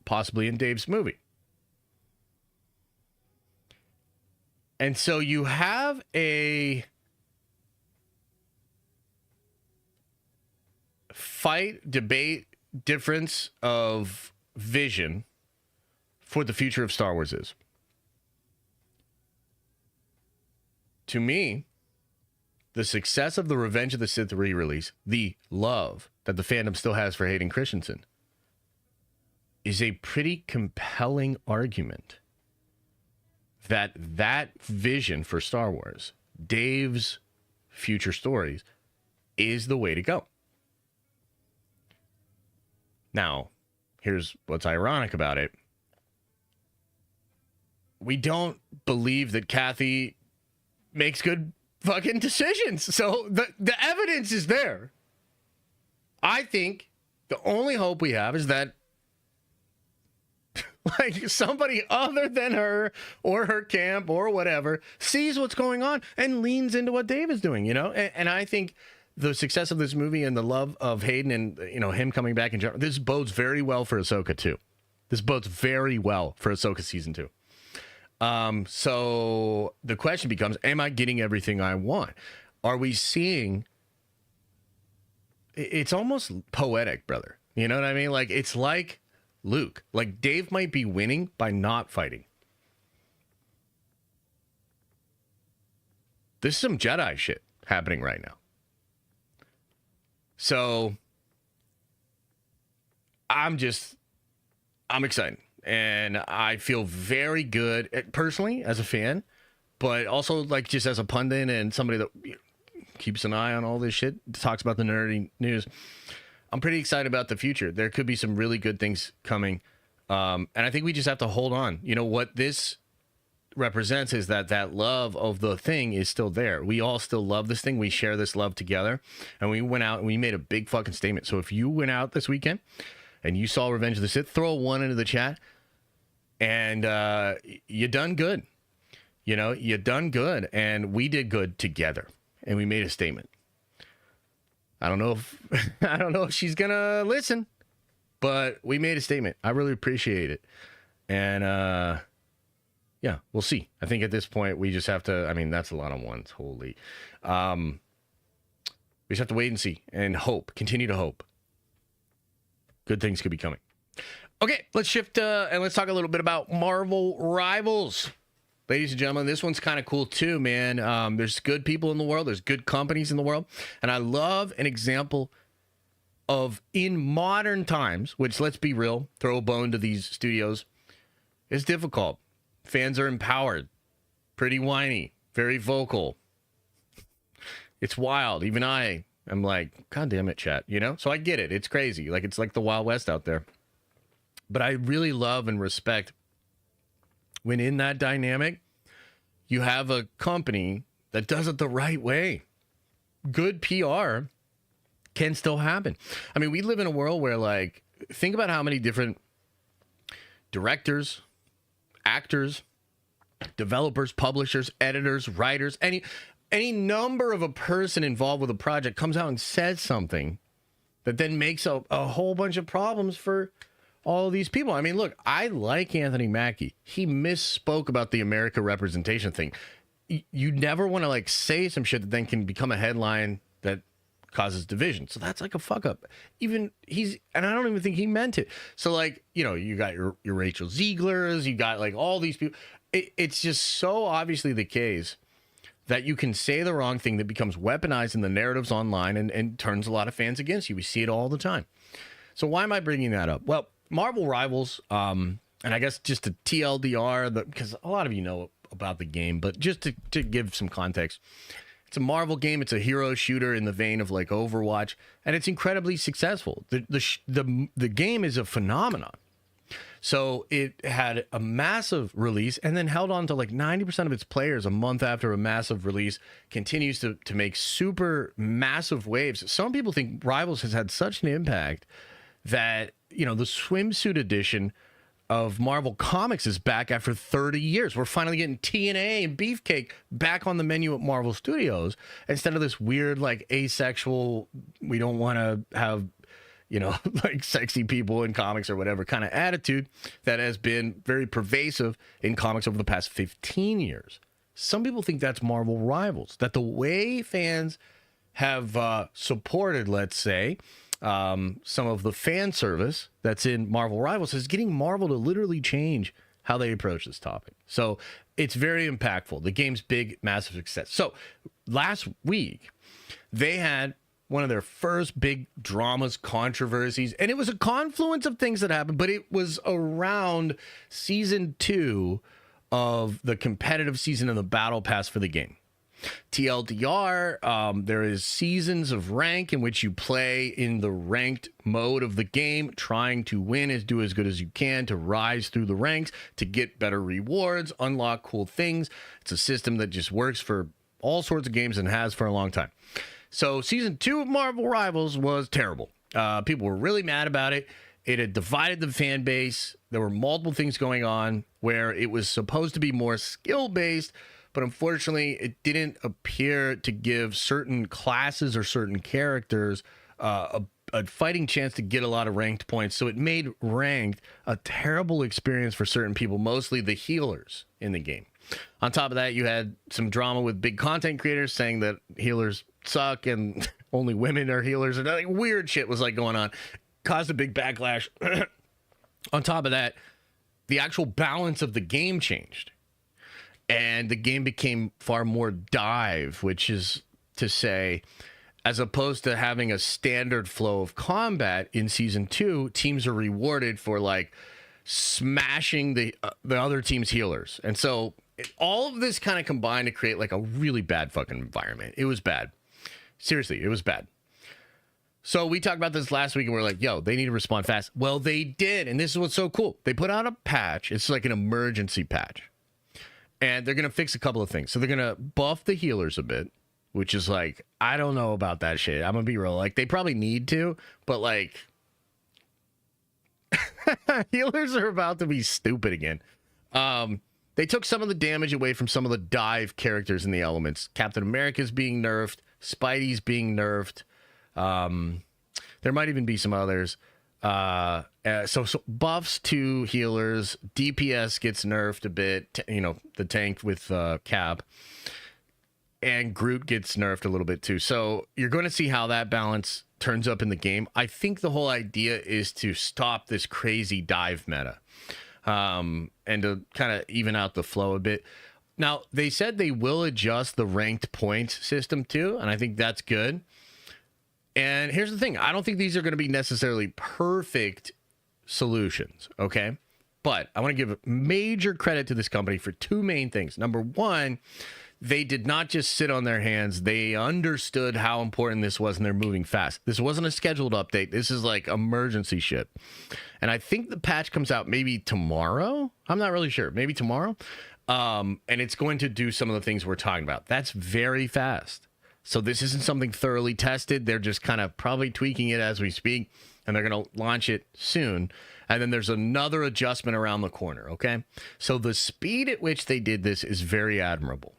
possibly in Dave's movie. And so you have a fight, debate, difference of vision for the future of Star Wars is. To me, the success of the Revenge of the Sith re-release, the love that the fandom still has for Hayden Christensen, is a pretty compelling argument that vision for Star Wars, Dave's future stories, is the way to go. Now, here's what's ironic about it. We don't believe that Kathy makes good fucking decisions. So the evidence is there. I think the only hope we have is that like somebody other than her or her camp or whatever sees what's going on and leans into what Dave is doing, And I think the success of this movie and the love of Hayden and, him coming back in general, this bodes very well for Ahsoka 2. This bodes very well for Ahsoka Season 2. So the question becomes, am I getting everything I want? Are we seeing... It's almost poetic, brother. You know what I mean? Like, it's like Luke. Like, Dave might be winning by not fighting. This is some Jedi shit happening right now. So, I'm excited. And I feel very good, personally, as a fan, but also, like, just as a pundit and somebody that keeps an eye on all this shit, talks about the nerdy news. I'm pretty excited about the future. There could be some really good things coming. And I think we just have to hold on. You know, what this represents is that love of the thing is still there. We all still love this thing. We share this love together. And we went out and we made a big fucking statement. So if you went out this weekend and you saw Revenge of the Sith, throw a 1 into the chat. And you done good. You know, you done good. And we did good together. And we made a statement. I don't know if she's gonna listen, but we made a statement. I really appreciate it. And yeah, we'll see. I think at this point we just have to, I mean, that's a lot of ones. Holy. We just have to wait and see and hope. Continue to hope. Good things could be coming. Okay, let's shift and let's talk a little bit about Marvel Rivals. Ladies and gentlemen, this one's kind of cool too, man. There's good people in the world. There's good companies in the world. And I love an example of in modern times, which, let's be real, throw a bone to these studios. It's difficult. Fans are empowered. Pretty whiny. Very vocal. It's wild. Even I am like, God damn it, chat. You know? So I get it. It's crazy. Like, it's like the Wild West out there. But I really love and respect when in that dynamic, you have a company that does it the right way. Good PR can still happen. I mean, we live in a world where, like, think about how many different directors, actors, developers, publishers, editors, writers, any number of a person involved with a project comes out and says something that then makes a whole bunch of problems for all of these people. I mean, look, I like Anthony Mackie. He misspoke about the America representation thing. You never want to, like, say some shit that then can become a headline that causes division. So that's like a fuck up. And I don't even think he meant it. So, like, you know, you got your Rachel Ziegler's, you got like all these people. It's just so obviously the case that you can say the wrong thing that becomes weaponized in the narratives online and turns a lot of fans against you. We see it all the time. So why am I bringing that up? Well, Marvel Rivals, and I guess just to TLDR, because a lot of you know about the game, but just to give some context, it's a Marvel game. It's a hero shooter in the vein of like Overwatch, and it's incredibly successful. The game is a phenomenon. So it had a massive release and then held on to like 90% of its players a month after a massive release, continues to make super massive waves. Some people think Rivals has had such an impact that, you know, the swimsuit edition of Marvel Comics is back after 30 years. We're finally getting TNA and Beefcake back on the menu at Marvel Studios instead of this weird, like, asexual, we don't want to have, you know, like, sexy people in comics or whatever kind of attitude that has been very pervasive in comics over the past 15 years. Some people think that's Marvel Rivals, that the way fans have supported, let's say, some of the fan service that's in Marvel Rivals is getting Marvel to literally change how they approach this topic. So it's very impactful. The game's big, massive success. So last week, they had one of their first big dramas, controversies, and it was a confluence of things that happened, but it was around season 2 of the competitive season of the Battle Pass for the game. TLDR, there is seasons of rank in which you play in the ranked mode of the game, trying to win, do as good as you can, to rise through the ranks, to get better rewards, unlock cool things. It's a system that just works for all sorts of games and has for a long time. So season 2 of Marvel Rivals was terrible. People were really mad about it. It had divided the fan base. There were multiple things going on where it was supposed to be more skill-based, but unfortunately, it didn't appear to give certain classes or certain characters a fighting chance to get a lot of ranked points. So it made ranked a terrible experience for certain people, mostly the healers in the game. On top of that, you had some drama with big content creators saying that healers suck and only women are healers. And like weird shit was like going on. Caused a big backlash. On top of that, the actual balance of the game changed. And the game became far more dive, which is to say, as opposed to having a standard flow of combat in season 2, teams are rewarded for like smashing the other team's healers. And so all of this kind of combined to create like a really bad fucking environment. It was bad. Seriously, it was bad. So we talked about this last week and we're like, yo, they need to respond fast. Well, they did. And this is what's so cool. They put out a patch. It's like an emergency patch. And they're going to fix a couple of things. So they're going to buff the healers a bit, which is like, I don't know about that shit. I'm going to be real. Like, they probably need to, but like, healers are about to be stupid again. They took some of the damage away from some of the dive characters in the elements. Captain America's being nerfed. Spidey's being nerfed. There might even be some others. So buffs to healers. DPS gets nerfed a bit. You know, the tank with Cap. And Groot gets nerfed a little bit too. So you're going to see how that balance turns up in the game. I think the whole idea is to stop this crazy dive meta. And to kind of even out the flow a bit. Now, they said they will adjust the ranked points system too, and I think that's good. And here's the thing. I don't think these are going to be necessarily perfect solutions, okay? But I want to give major credit to this company for two main things. Number one, they did not just sit on their hands. They understood how important this was, and they're moving fast. This wasn't a scheduled update. This is like emergency shit. And I think the patch comes out maybe tomorrow. I'm not really sure. Maybe tomorrow. And it's going to do some of the things we're talking about. That's very fast. So this isn't something thoroughly tested. They're just kind of probably tweaking it as we speak, and they're going to launch it soon. And then there's another adjustment around the corner, okay? So the speed at which they did this is very admirable.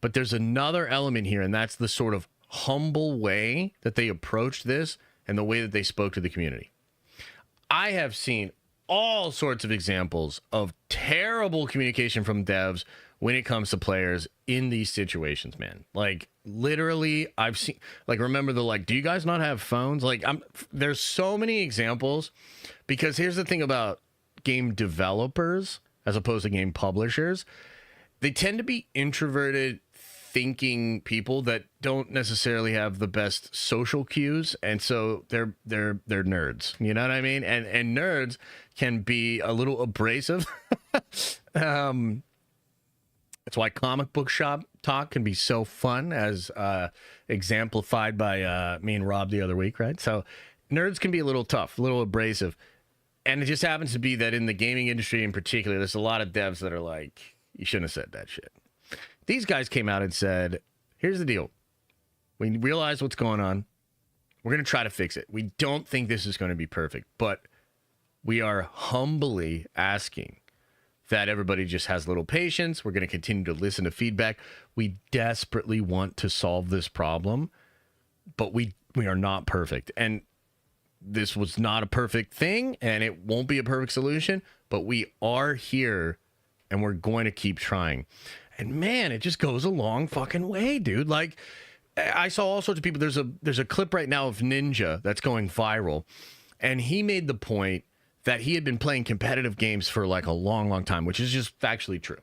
But there's another element here, and that's the sort of humble way that they approached this and the way that they spoke to the community. I have seen all sorts of examples of terrible communication from devs when it comes to players in these situations, man. Like, literally, I've seen, like, remember the, like, do you guys not have phones? Like, there's so many examples, because here's the thing about game developers as opposed to game publishers. They tend to be introverted, thinking people that don't necessarily have the best social cues, and so they're nerds. You know what I mean? And nerds can be a little abrasive. That's why comic book shop talk can be so fun, as exemplified by me and Rob the other week, right? So nerds can be a little tough, a little abrasive, and it just happens to be that in the gaming industry in particular, there's a lot of devs that are like, you shouldn't have said that shit. These guys came out and said, here's the deal. We realize what's going on. We're going to try to fix it. We don't think this is going to be perfect, but we are humbly asking that everybody just has a little patience. We're going to continue to listen to feedback. We desperately want to solve this problem, but we are not perfect. And this was not a perfect thing, and it won't be a perfect solution, but we are here, and we're going to keep trying. And man, it just goes a long fucking way, dude. Like, I saw all sorts of people. There's a clip right now of Ninja that's going viral, and he made the point that he had been playing competitive games for like a long, long time, which is just factually true.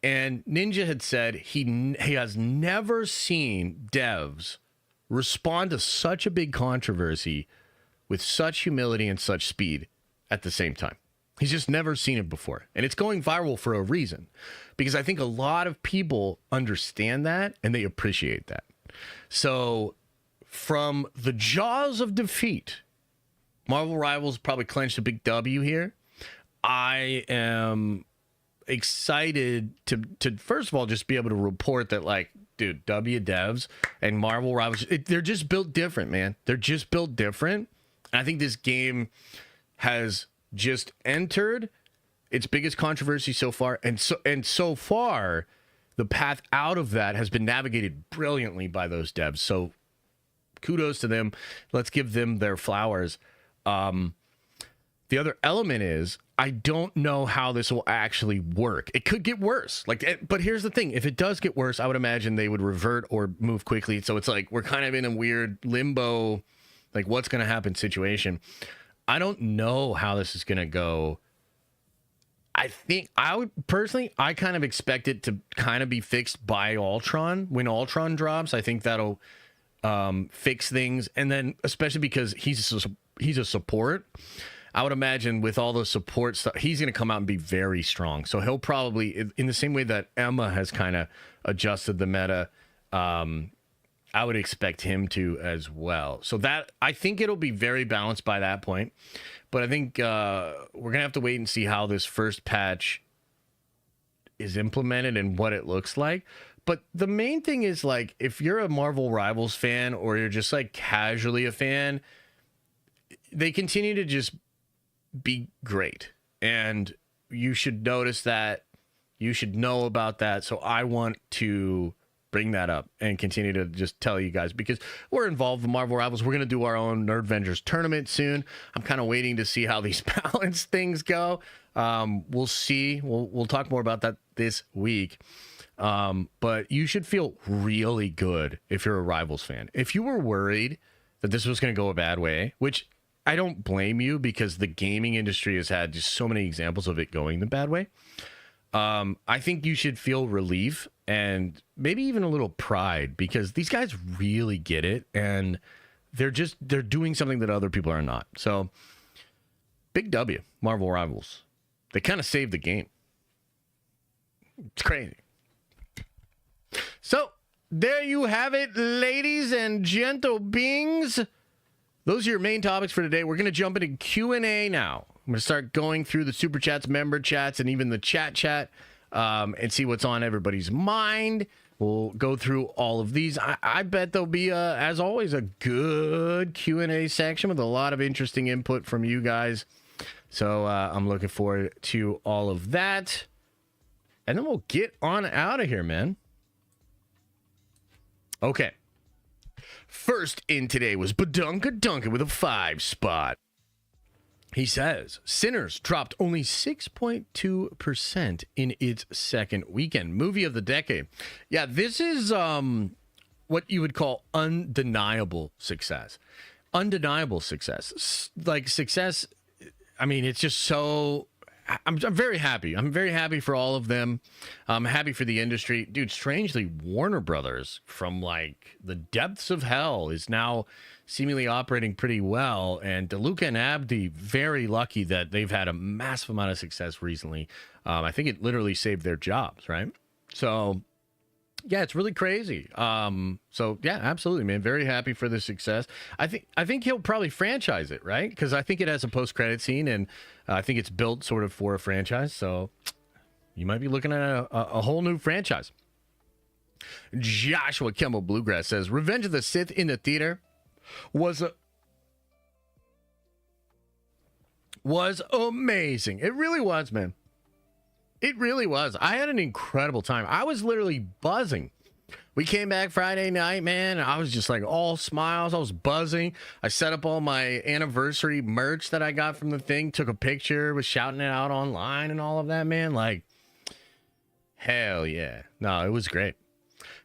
And Ninja had said he has never seen devs respond to such a big controversy with such humility and such speed at the same time. He's just never seen it before. And it's going viral for a reason, because I think a lot of people understand that and they appreciate that. So from the jaws of defeat, Marvel Rivals probably clinched a big W here. I am excited to first of all, just be able to report that, like, dude, W devs and Marvel Rivals, they're just built different, man. They're just built different. And I think this game has just entered its biggest controversy so far, and so far the path out of that has been navigated brilliantly by those devs. So kudos to them. Let's give them their flowers. The other element is, I don't know how this will actually work. It could get worse. But here's the thing. If it does get worse, I would imagine they would revert or move quickly. So it's like, we're kind of in a weird limbo, like, what's going to happen situation. I don't know how this is going to go. I think I kind of expect it to kind of be fixed by Ultron. When Ultron drops, I think that'll fix things. And then, especially because he's a support, I would imagine with all the support stuff, he's going to come out and be very strong. So he'll probably, in the same way that Emma has kind of adjusted the meta, I I would expect him to as well. So that, I think it'll be very balanced by that point. But I think we're going to have to wait and see how this first patch is implemented and what it looks like. But the main thing is, like, if you're a Marvel Rivals fan or you're just like casually a fan, they continue to just be great. And you should notice that. You should know about that. So I want to bring that up and continue to just tell you guys, because we're involved with Marvel Rivals. We're going to do our own Nerdvengers tournament soon. I'm kind of waiting to see how these balance things go. We'll see. We'll talk more about that this week. But you should feel really good if you're a Rivals fan. If you were worried that this was going to go a bad way, which I don't blame you, because the gaming industry has had just so many examples of it going the bad way. I think you should feel relief and maybe even a little pride, because these guys really get it, and they're doing something that other people are not. So big W, Marvel Rivals. They kind of saved the game. It's crazy. So there you have it, ladies and gentle beings. Those are your main topics for today. We're going to jump into Q&A now. I'm going to start going through the super chats, member chats, and even the chat, and see what's on everybody's mind. We'll go through all of these. I bet there'll be, as always, a good Q&A section with a lot of interesting input from you guys. So I'm looking forward to all of that. And then we'll get on out of here, man. Okay. First in today was Badunka Duncan with a 5 spot. He says, Sinners dropped only 6.2% in its second weekend. Movie of the decade. Yeah, this is what you would call undeniable success. Undeniable success. Like, success, I mean, it's just so... I'm very happy. I'm very happy for all of them. I'm happy for the industry. Dude, strangely, Warner Brothers, from like the depths of hell, is now seemingly operating pretty well. And DeLuca and Abdi, very lucky that they've had a massive amount of success recently. I think it literally saved their jobs, right? So, yeah, it's really crazy. So, yeah, absolutely, man. Very happy for the success. I think he'll probably franchise it, right? Because I think it has a post-credit scene, and I think it's built sort of for a franchise. So you might be looking at a whole new franchise. Joshua Kimmel Bluegrass says, Revenge of the Sith in the theater was amazing. It really was, man. It really was. I had an incredible time. I was literally buzzing. We came back Friday night, man. I was just like all smiles. I was buzzing. I set up all my anniversary merch that I got from the thing, took a picture, was shouting it out online and all of that, man. Like, hell yeah. No, it was great.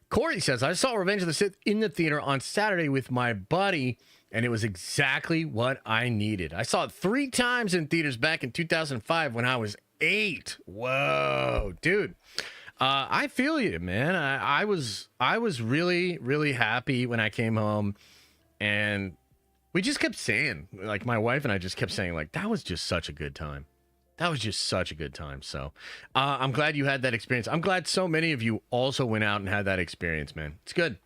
Corey says, I saw Revenge of the Sith in the theater on Saturday with my buddy, and it was exactly what I needed. I saw it 3 times in theaters back in 2005 when I was 8. Whoa, dude. I feel you, man. I was really, really happy when I came home, and we just kept saying, like, my wife and I just kept saying, like, that was just such a good time. That was just such a good time. So I'm glad you had that experience. I'm glad so many of you also went out and had that experience, man. It's good.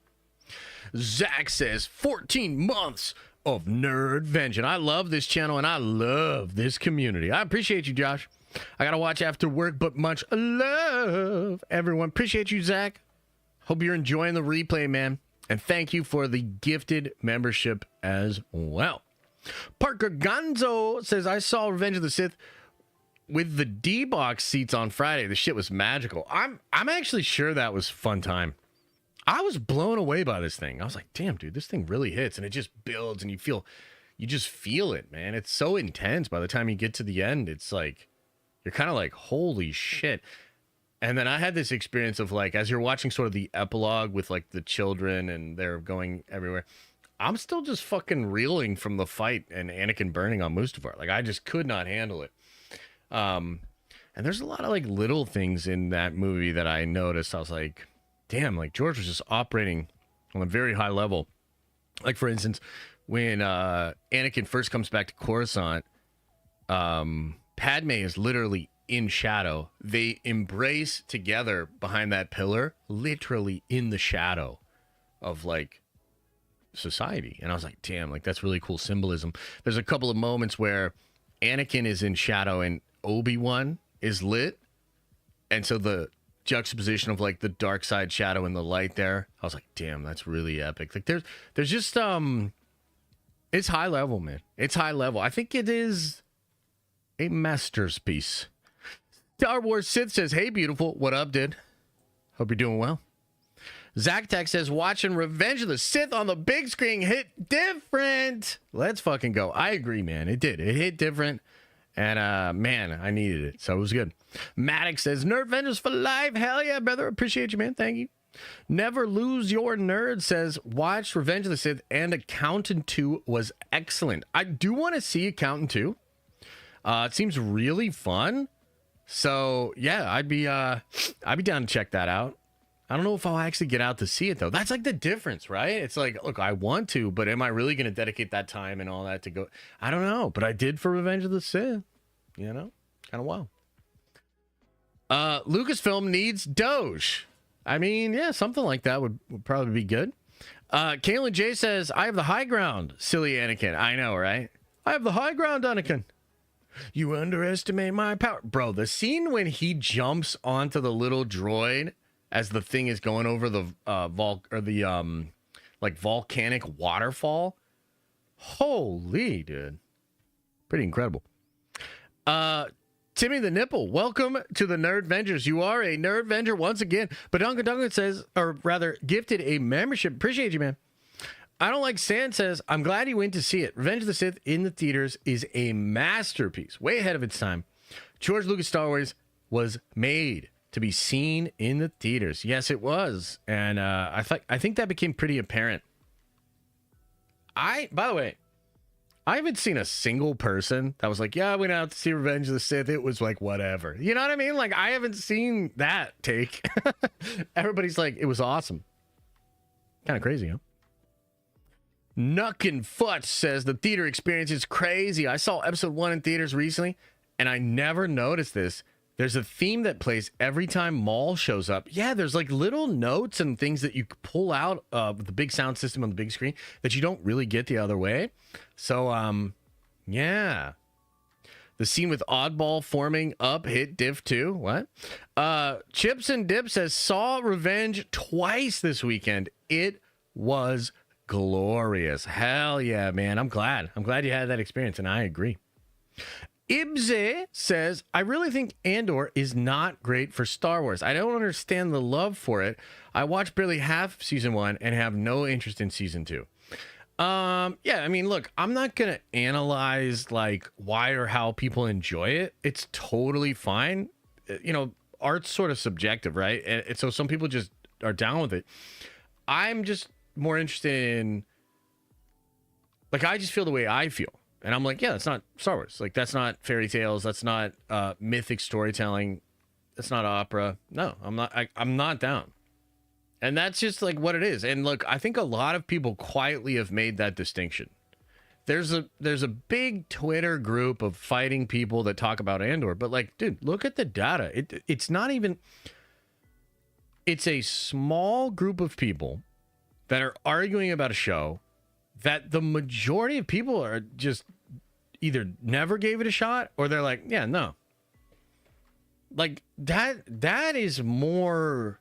Zach says 14 months of Nerdvenge. I love this channel, and I love this community. I appreciate you, Josh. I got to watch after work, but much love, everyone. Appreciate you, Zach. Hope you're enjoying the replay, man. And thank you for the gifted membership as well. Parker Gonzo says, I saw Revenge of the Sith with the D-Box seats on Friday. The shit was magical. I'm actually sure that was a fun time. I was blown away by this thing. I was like, damn, dude, this thing really hits. And it just builds, and you just feel it, man. It's so intense. By the time you get to the end, it's like, you're kind of like, holy shit. And then I had this experience of, like, as you're watching sort of the epilogue with, like, the children and they're going everywhere, I'm still just fucking reeling from the fight and Anakin burning on Mustafar. Like, I just could not handle it. And there's a lot of, like, little things in that movie that I noticed. I was like, damn, like, George was just operating on a very high level. Like, for instance, when Anakin first comes back to Coruscant, Padme is literally in shadow. They embrace together behind that pillar, literally in the shadow of, like, society. And I was like, damn, like that's really cool symbolism. There's a couple of moments where Anakin is in shadow and Obi-Wan is lit. And so the juxtaposition of like the dark side shadow and the light there, I was like, damn, that's really epic. Like there's just it's high level, man. It's high level. I think it is a masterpiece. Star Wars Sith says, hey, beautiful. What up, dude? Hope you're doing well. Zach Tech says, watching Revenge of the Sith on the big screen hit different. Let's fucking go. I agree, man. It did. It hit different. And, man, I needed it. So it was good. Maddox says, Nerd Vendors for life. Hell yeah, brother. Appreciate you, man. Thank you. Never Lose Your Nerd says, watch Revenge of the Sith and Accountant 2 was excellent. I do want to see Accountant 2. It seems really fun. So, yeah, I'd be down to check that out. I don't know if I'll actually get out to see it, though. That's like the difference, right? It's like, look, I want to, but am I really going to dedicate that time and all that to go? I don't know, but I did for Revenge of the Sith. You know? Kind of wild. Lucasfilm needs Doge. I mean, yeah, something like that would probably be good. Kaylin J says, I have the high ground, silly Anakin. I know, right? I have the high ground, Anakin. You underestimate my power. Bro, the scene when he jumps onto the little droid as the thing is going over the volcanic waterfall. Holy, dude. Pretty incredible. Timmy the Nipple, welcome to the Nerd Vengers. You are a Nerd Venger once again. But Duncan says, or rather, gifted a membership. Appreciate you, man. I Don't Like Sand says, I'm glad you went to see it. Revenge of the Sith in the theaters is a masterpiece. Way ahead of its time. George Lucas Star Wars was made to be seen in the theaters. Yes, it was. And I think that became pretty apparent. By the way, I haven't seen a single person that was like, yeah, I went out to see Revenge of the Sith. It was like, whatever. You know what I mean? Like, I haven't seen that take. Everybody's like, it was awesome. Kind of crazy, huh? Nuckin' Futz says, the theater experience is crazy. I saw episode 1 in theaters recently, and I never noticed this. There's a theme that plays every time Maul shows up. Yeah, there's like little notes and things that you pull out of the big sound system on the big screen that you don't really get the other way. So, yeah. The scene with Oddball forming up hit diff too. What? Chips and Dip says, saw Revenge twice this weekend. It was glorious. Hell yeah, man. I'm glad you had that experience, and I agree. Ibze says, I really think Andor is not great for Star Wars. I don't understand the love for it. I watched barely half season 1 and have no interest in season 2. Yeah, I mean, look, I'm not going to analyze like why or how people enjoy it. It's totally fine. You know, art's sort of subjective, right? And so some people just are down with it. I'm just more interested in, like, I just feel the way I feel. And I'm like, yeah, that's not Star Wars. Like, that's not fairy tales. That's not mythic storytelling. That's not opera. No, I'm not down. And that's just like what it is. And look, I think a lot of people quietly have made that distinction. There's a big Twitter group of fighting people that talk about Andor, but like, dude, look at the data. It's not even. It's a small group of people that are arguing about a show that the majority of people are just either never gave it a shot or they're like, yeah, no. Like that is more.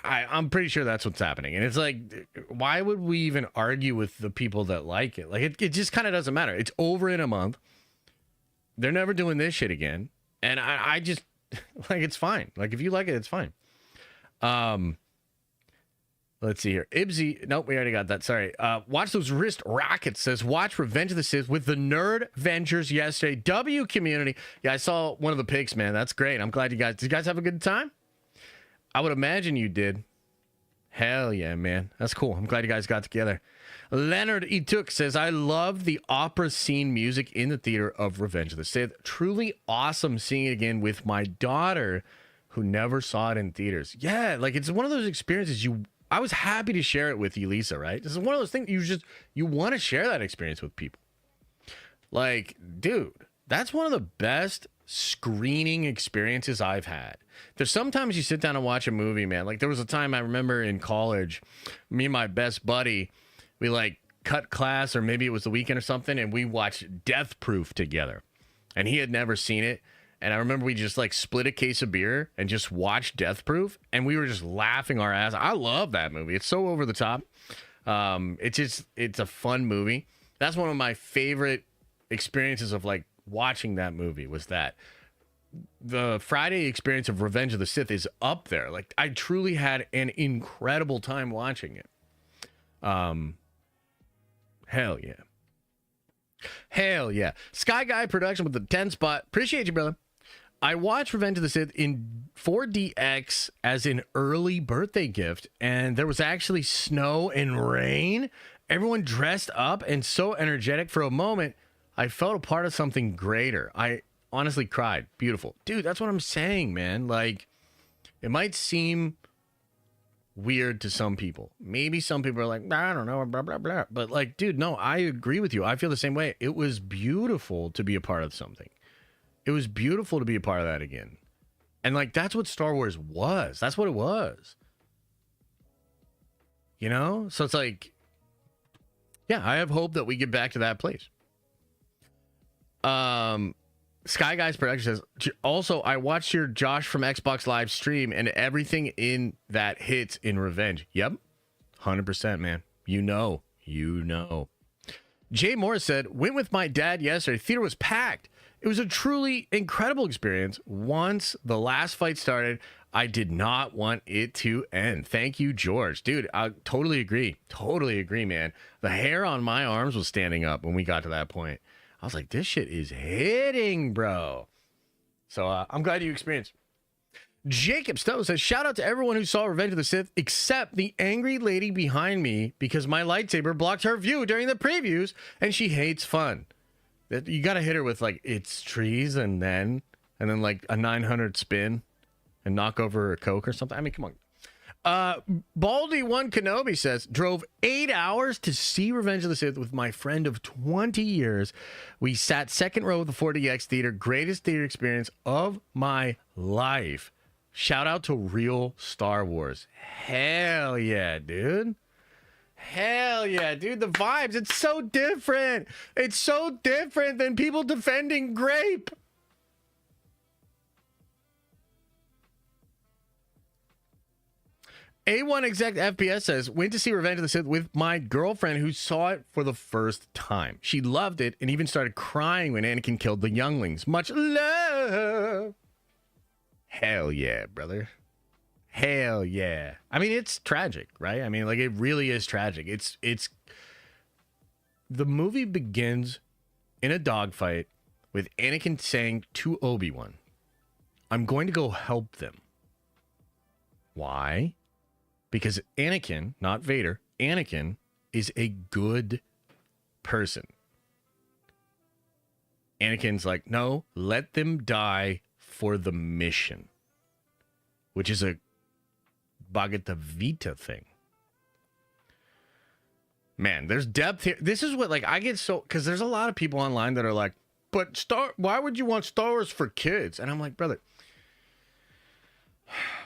I'm pretty sure that's what's happening. And it's like, why would we even argue with the people that like it? Like, it just kind of doesn't matter. It's over in a month. They're never doing this shit again. And I just, like, it's fine. Like, if you like it, it's fine. Let's see here. Ibsy. Nope, we already got that. Sorry. Watch those wrist rockets. Says, watch Revenge of the Sith with the Nerd Vengers yesterday. W community. Yeah, I saw one of the pics, man. That's great. I'm glad did you guys have a good time? I would imagine you did. Hell yeah, man. That's cool. I'm glad you guys got together. Leonard Etuk says, I love the opera scene music in the theater of Revenge of the Sith. Truly awesome seeing it again with my daughter who never saw it in theaters. Yeah, like, it's one of those experiences I was happy to share it with you, Lisa, right? This is one of those things you want to share that experience with people. Like, dude, that's one of the best screening experiences I've had. There's sometimes you sit down and watch a movie, man. Like there was a time I remember in college, me and my best buddy, we like cut class, or maybe it was the weekend or something, and we watched Death Proof together. And he had never seen it. And I remember we just like split a case of beer and just watched Death Proof, and we were just laughing our ass. I love that movie. It's so over the top. It's a fun movie. That's one of my favorite experiences of like watching that movie, was that the Friday experience of Revenge of the Sith is up there. Like I truly had an incredible time watching it. Hell yeah. Hell yeah. Sky Guy Production with the 10 spot. Appreciate you, brother. I watched Revenge of the Sith in 4DX as an early birthday gift, and there was actually snow and rain. Everyone dressed up and so energetic. For a moment, I felt a part of something greater. I honestly cried. Beautiful. Dude, that's what I'm saying, man. Like, it might seem weird to some people. Maybe some people are like, I don't know, blah, blah, blah. But like, dude, no, I agree with you. I feel the same way. It was beautiful to be a part of something. It was beautiful to be a part of that again. And like, that's what Star Wars was. That's what it was. You know? So it's like, yeah, I have hope that we get back to that place. Sky Guys Production says, also, I watched your Josh from Xbox Live stream, and everything in that hits in Revenge. Yep. 100%, man. You know. Jay Morris said, went with my dad yesterday. Theater was packed. It was a truly incredible experience. Once the last fight started, I did not want it to end. Thank you, George. Dude, I totally agree. Totally agree, man. The hair on my arms was standing up when we got to that point. I was like, this shit is hitting, bro. So I'm glad you experienced. Jacob Stowe says, shout out to everyone who saw Revenge of the Sith except the angry lady behind me because my lightsaber blocked her view during the previews and she hates fun. You got to hit her with like, it's trees and then like a 900 spin and knock over a Coke or something. I mean, come on. Baldy One Kenobi says, drove 8 hours to see Revenge of the Sith with my friend of 20 years. We sat second row of the 4DX theater. Greatest theater experience of my life. Shout out to real Star Wars. Hell yeah, dude. Hell yeah, dude. The vibes, it's so different. It's so different than people defending Grape. A1 Exec FPS says, went to see Revenge of the Sith with my girlfriend who saw it for the first time. She loved it and even started crying when Anakin killed the younglings. Much love. Hell yeah, brother. Hell yeah. I mean, it's tragic, right? I mean, like, it really is tragic. It's the movie begins in a dogfight with Anakin saying to Obi-Wan, I'm going to go help them. Why? Because Anakin, not Vader, Anakin is a good person. Anakin's like, no, let them die for the mission, which is a Bhagavad Vita thing. Man, there's depth here. This is what, like, I get so, because there's a lot of people online that are like, but why would you want Star Wars for kids? And I'm like, brother,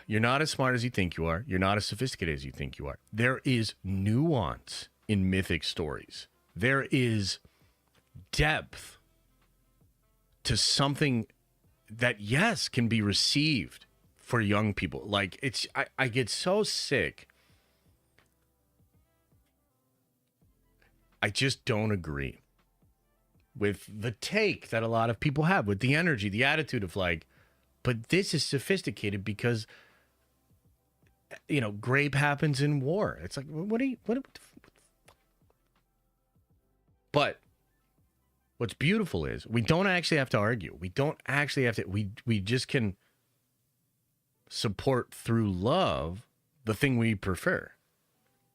you're not as smart as you think you are. You're not as sophisticated as you think you are. There is nuance in mythic stories. There is depth to something that, yes, can be received for young people. Like, it's, I get so sick. I just don't agree with the take that a lot of people have, with the energy, the attitude of like, but this is sophisticated because, you know, Grape happens in war. It's like, but what's beautiful is we don't actually have to argue. We don't actually have to, we just can support through love the thing we prefer.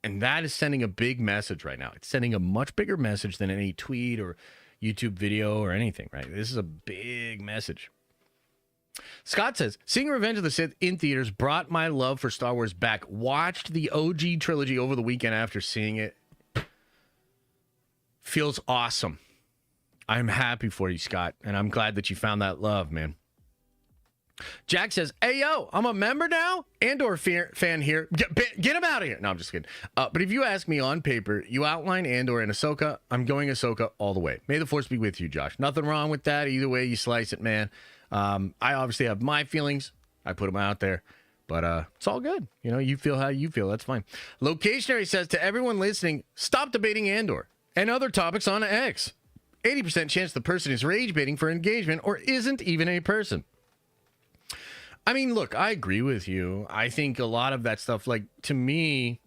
And that is sending a big message right now. It's sending a much bigger message than any tweet or YouTube video or anything, right? This is a big message. Scott says, seeing Revenge of the Sith in theaters brought my love for Star Wars back. Watched the OG trilogy over the weekend after seeing it. Feels awesome. I'm happy for you, Scott, and I'm glad that you found that love, man. Jack says, hey, yo, I'm a member now. Andor fan here. Get him out of here. No, I'm just kidding. But if you ask me on paper, you outline Andor and Ahsoka. I'm going Ahsoka all the way. May the force be with you, Josh. Nothing wrong with that. Either way you slice it, man. I obviously have my feelings. I put them out there. But it's all good. You know, you feel how you feel. That's fine. Locationary says to everyone listening, stop debating Andor and other topics on X. 80% chance the person is rage baiting for engagement or isn't even a person. I mean, look, I agree with you. I think a lot of that stuff, like, to me,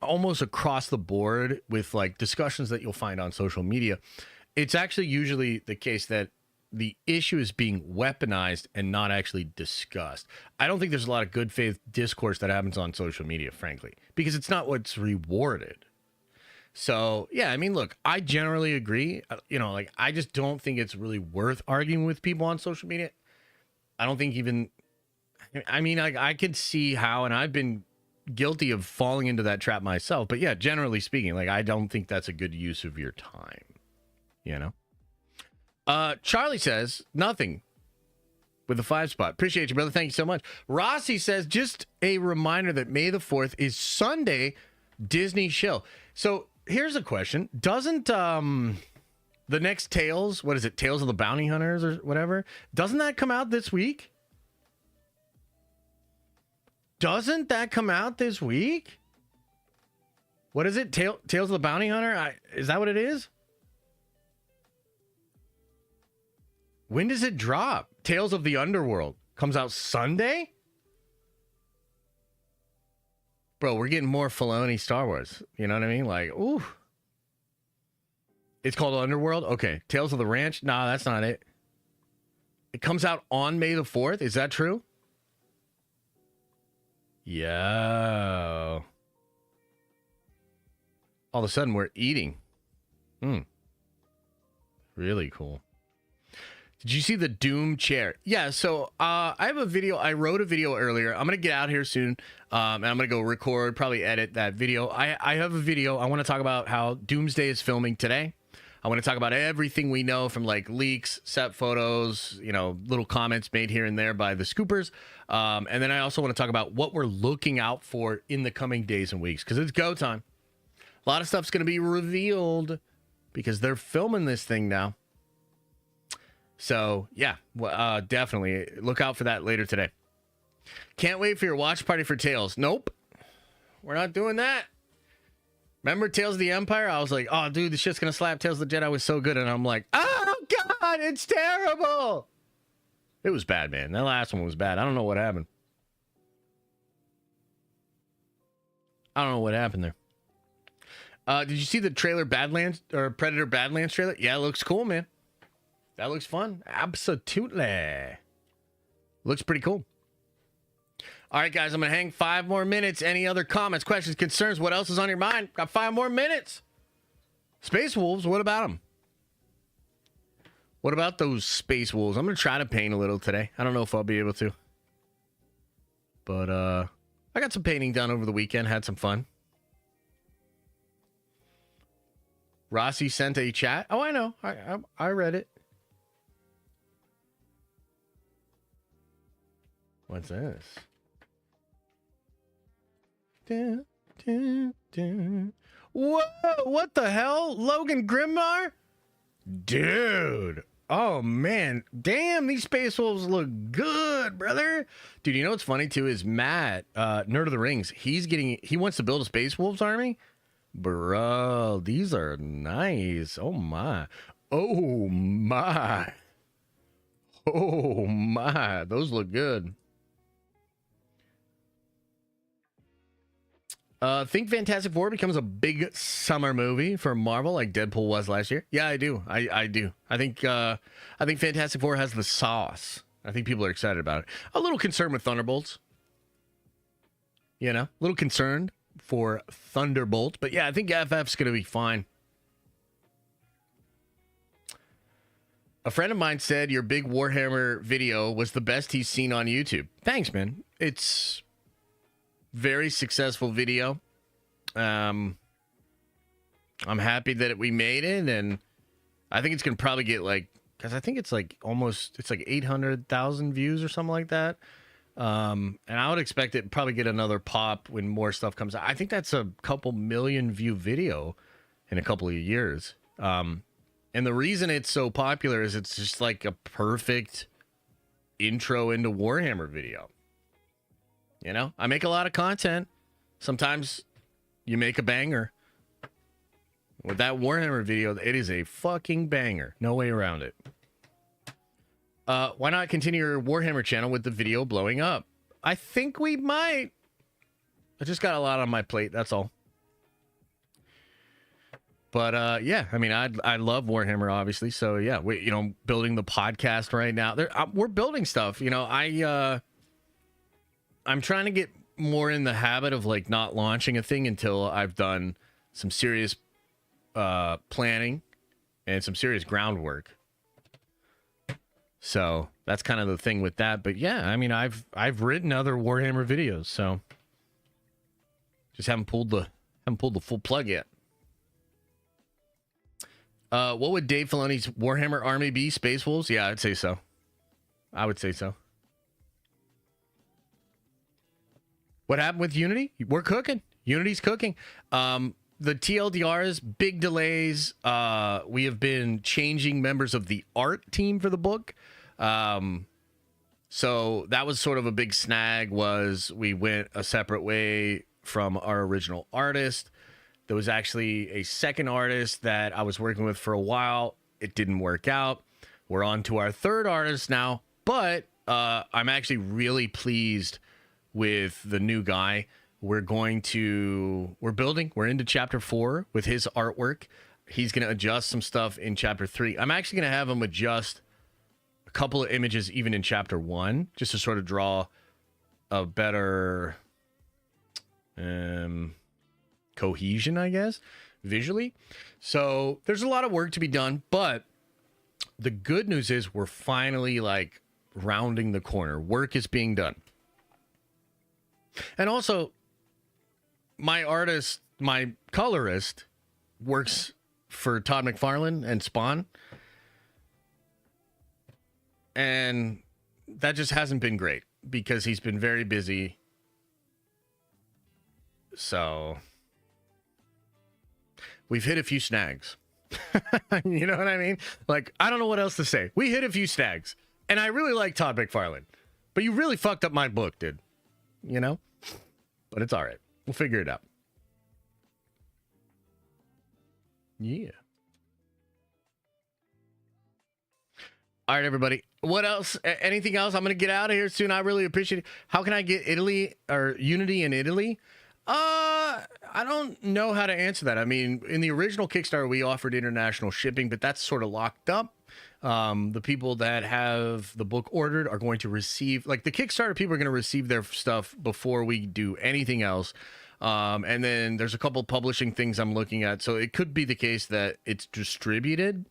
almost across the board with, like, discussions that you'll find on social media, it's actually usually the case that the issue is being weaponized and not actually discussed. I don't think there's a lot of good faith discourse that happens on social media, frankly, because it's not what's rewarded. So, yeah, I mean, look, I generally agree. You know, like, I just don't think it's really worth arguing with people on social media. I don't think even, I mean, I could see how, and I've been guilty of falling into that trap myself. But yeah, generally speaking, like, I don't think that's a good use of your time, you know? Charlie says, nothing with the 5 spot. Appreciate you, brother. Thank you so much. Rossi says, just a reminder that May the 4th is Sunday Disney show. So here's a question. Doesn't the next Tales, what is it, Tales of the Bounty Hunters or whatever, doesn't that come out this week? Doesn't that come out this week? What is it? Tales of the Bounty Hunter? Is that what it is? When does it drop? Tales of the Underworld comes out Sunday? Bro, we're getting more Filoni Star Wars. You know what I mean? Like, ooh. It's called Underworld? Okay. Tales of the Ranch? Nah, that's not it. It comes out on May the 4th? Is that true? Yeah. All of a sudden, we're eating. Really cool. Did you see the Doom chair? Yeah, so I have a video. I wrote a video earlier. I'm going to get out here soon, and I'm going to go record, probably edit that video. I have a video. I want to talk about how Doomsday is filming today. I want to talk about everything we know from, like, leaks, set photos, you know, little comments made here and there by the scoopers. And then I also want to talk about what we're looking out for in the coming days and weeks, because it's go time. A lot of stuff's going to be revealed because they're filming this thing now. So, yeah, definitely look out for that later today. Can't wait for your watch party for Tales. Nope, we're not doing that. Remember Tales of the Empire? I was like, oh, dude, this shit's going to slap. Tales of the Jedi was so good. And I'm like, oh, God, it's terrible. It was bad, man. That last one was bad. I don't know what happened. there. Did you see the trailer Badlands or Predator Badlands trailer? Yeah, it looks cool, man. That looks fun. Absolutely. Looks pretty cool. All right, guys, I'm going to hang 5 more minutes. Any other comments, questions, concerns? What else is on your mind? Got 5 more minutes. Space Wolves, what about them? What about those Space Wolves? I'm going to try to paint a little today. I don't know if I'll be able to. But I got some painting done over the weekend. Had some fun. Rossi sent a chat. Oh, I know. I read it. What's this? Whoa, what the hell? Logan Grimmar? Dude. Oh, man. Damn, these Space Wolves look good, brother. Dude, you know what's funny, too, is Matt, Nerd of the Rings, he wants to build a Space Wolves army. Bro, these are nice. Oh, my. Oh, my. Oh, my. Those look good. Think Fantastic Four becomes a big summer movie for Marvel like Deadpool was last year? Yeah, I do. I do. I think Fantastic Four has the sauce. I think people are excited about it. A little concerned with Thunderbolts. You know, a little concerned for Thunderbolts. But yeah, I think FF's going to be fine. A friend of mine said your big Warhammer video was the best he's seen on YouTube. Thanks, man. It's very successful video. I'm happy that we made it, and I think it's going to probably get like because I think it's like 800,000 views or something like that. And I would expect it probably get another pop when more stuff comes out. I think that's a couple million view video in a couple of years. And the reason it's so popular is it's just like a perfect intro into Warhammer video. You know, I make a lot of content. Sometimes you make a banger. With that Warhammer video, it is a fucking banger. No way around it. Why not continue your Warhammer channel with the video blowing up? I think we might. I just got a lot on my plate, that's all. But yeah, I mean, I love Warhammer, obviously. So yeah, building the podcast right now. We're building stuff. You know, I'm trying to get more in the habit of like not launching a thing until I've done some serious planning and some serious groundwork. So that's kind of the thing with that. But yeah, I mean, I've written other Warhammer videos, so just haven't pulled the full plug yet. What would Dave Filoni's Warhammer army be? Space Wolves? Yeah, I'd say so. I would say so. What happened with Unity? We're cooking. Unity's cooking. The TLDRs, big delays. We have been changing members of the art team for the book. So that was sort of a big snag, was we went a separate way from our original artist. There was actually a second artist that I was working with for a while. It didn't work out. We're on to our third artist now, but I'm actually really pleased with the new guy. We're building. We're into chapter 4 with his artwork. He's going to adjust some stuff in chapter 3. I'm actually going to have him adjust a couple of images even in chapter 1, just to sort of draw a better cohesion, I guess, visually. So there's a lot of work to be done, but the good news is we're finally like rounding the corner. Work is being done. And also, my colorist works for Todd McFarlane and Spawn. And that just hasn't been great because he's been very busy. So we've hit a few snags. You know what I mean? Like, I don't know what else to say. We hit a few snags. And I really like Todd McFarlane. But you really fucked up my book, dude. You know? But it's all right. We'll figure it out. Yeah. All right, everybody. What else? Anything else? I'm going to get out of here soon. I really appreciate it. How can I get Italy or Unity in Italy? I don't know how to answer that. I mean, in the original Kickstarter, we offered international shipping, but that's sort of locked up. The people that have the book ordered are going to receive, like the Kickstarter people are going to receive their stuff before we do anything else. And then there's a couple publishing things I'm looking at. So it could be the case that it's distributed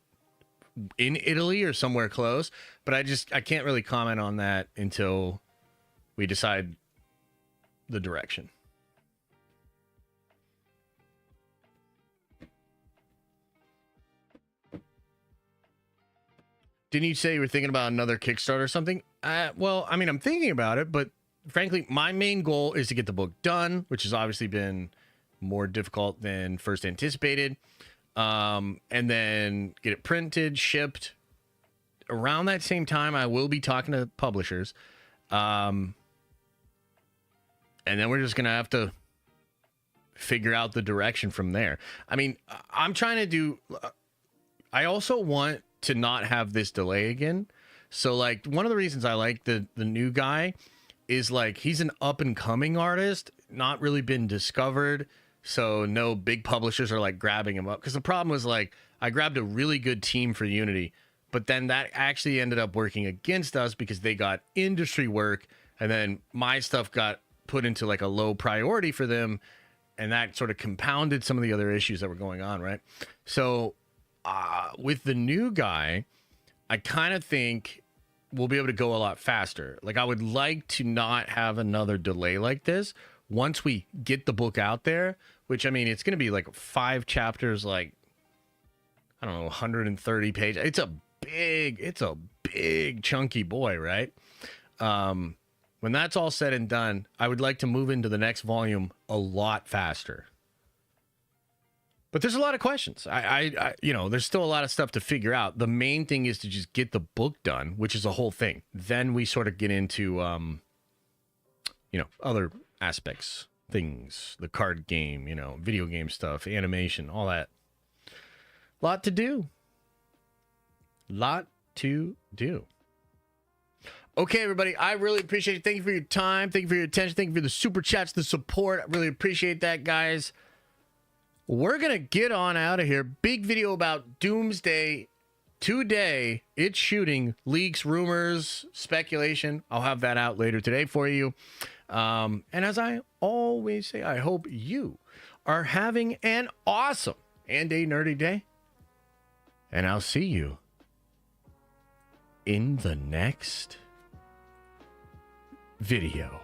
in Italy or somewhere close, but I can't really comment on that until we decide the direction. Didn't you say you were thinking about another Kickstarter or something? Well, I mean, I'm thinking about it, but frankly, my main goal is to get the book done, which has obviously been more difficult than first anticipated. And then get it printed, shipped. Around that same time, I will be talking to publishers. And then we're just going to have to figure out the direction from there. I mean, I'm trying to do... I also want to not have this delay again. So, like, one of the reasons I like the new guy is, like, he's an up-and-coming artist, not really been discovered, so no big publishers are, like, grabbing him up. Because the problem was, like, I grabbed a really good team for Unity, but then that actually ended up working against us because they got industry work, and then my stuff got put into, like, a low priority for them, and that sort of compounded some of the other issues that were going on, right? So... with the new guy, I kind of think we'll be able to go a lot faster. Like, I would like to not have another delay like this once we get the book out there, which, I mean, it's going to be like 5 chapters, like, I don't know, 130 pages. It's a big chunky boy, right? When that's all said and done, I would like to move into the next volume a lot faster. But there's a lot of questions. There's still a lot of stuff to figure out. The main thing is to just get the book done, which is a whole thing. Then we sort of get into, other aspects, things, the card game, video game stuff, animation, all that. Lot to do. Okay, everybody, I really appreciate it. Thank you for your time. Thank you for your attention. Thank you for the super chats, the support. I really appreciate that, guys. We're going to get on out of here. Big video about Doomsday today. It's shooting, leaks, rumors, speculation. I'll have that out later today for you. And as I always say, I hope you are having an awesome and a nerdy day. And I'll see you in the next video.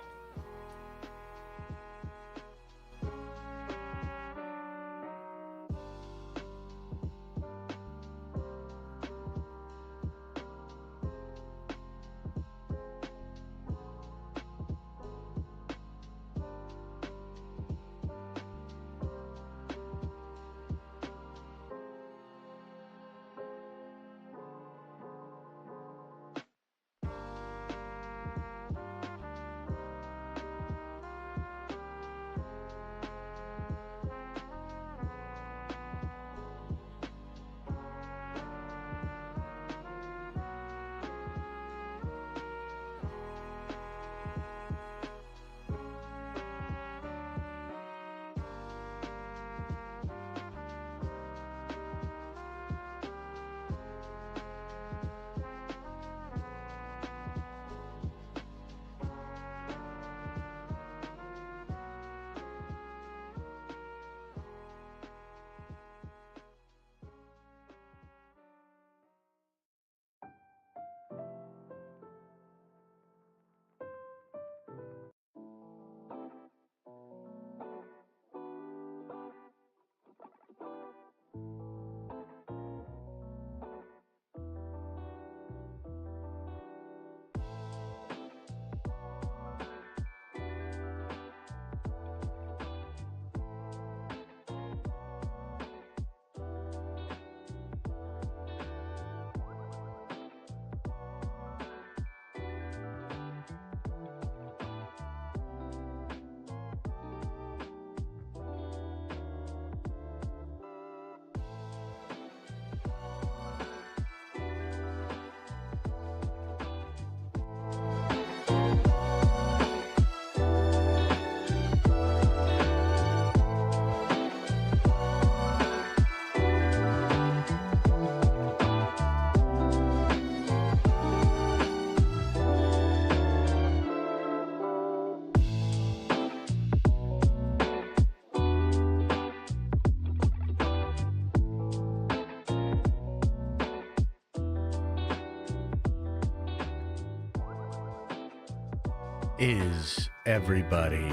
Is everybody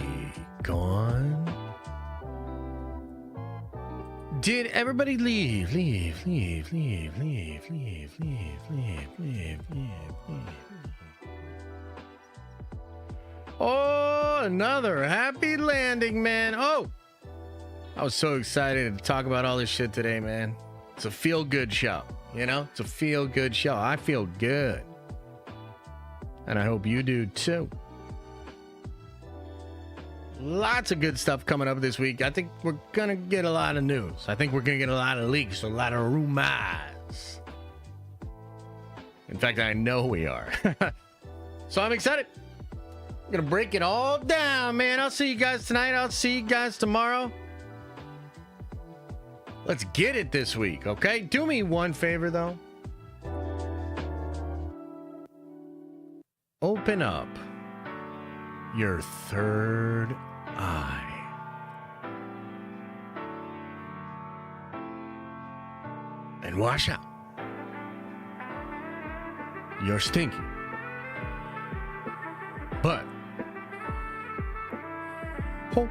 gone? Did everybody leave? Oh, another happy landing, man. Oh, I was so excited to talk about all this shit today, man. It's a feel-good show, It's a feel-good show. I feel good. And I hope you do, too. Lots of good stuff coming up this week. I think we're going to get a lot of news. I think we're going to get a lot of leaks, a lot of rumors. In fact, I know we are. So I'm excited. I'm going to break it all down, man. I'll see you guys tonight. I'll see you guys tomorrow. Let's get it this week, okay? Do me one favor, though. Open up your third eye. And wash out your stinky butt. Ho.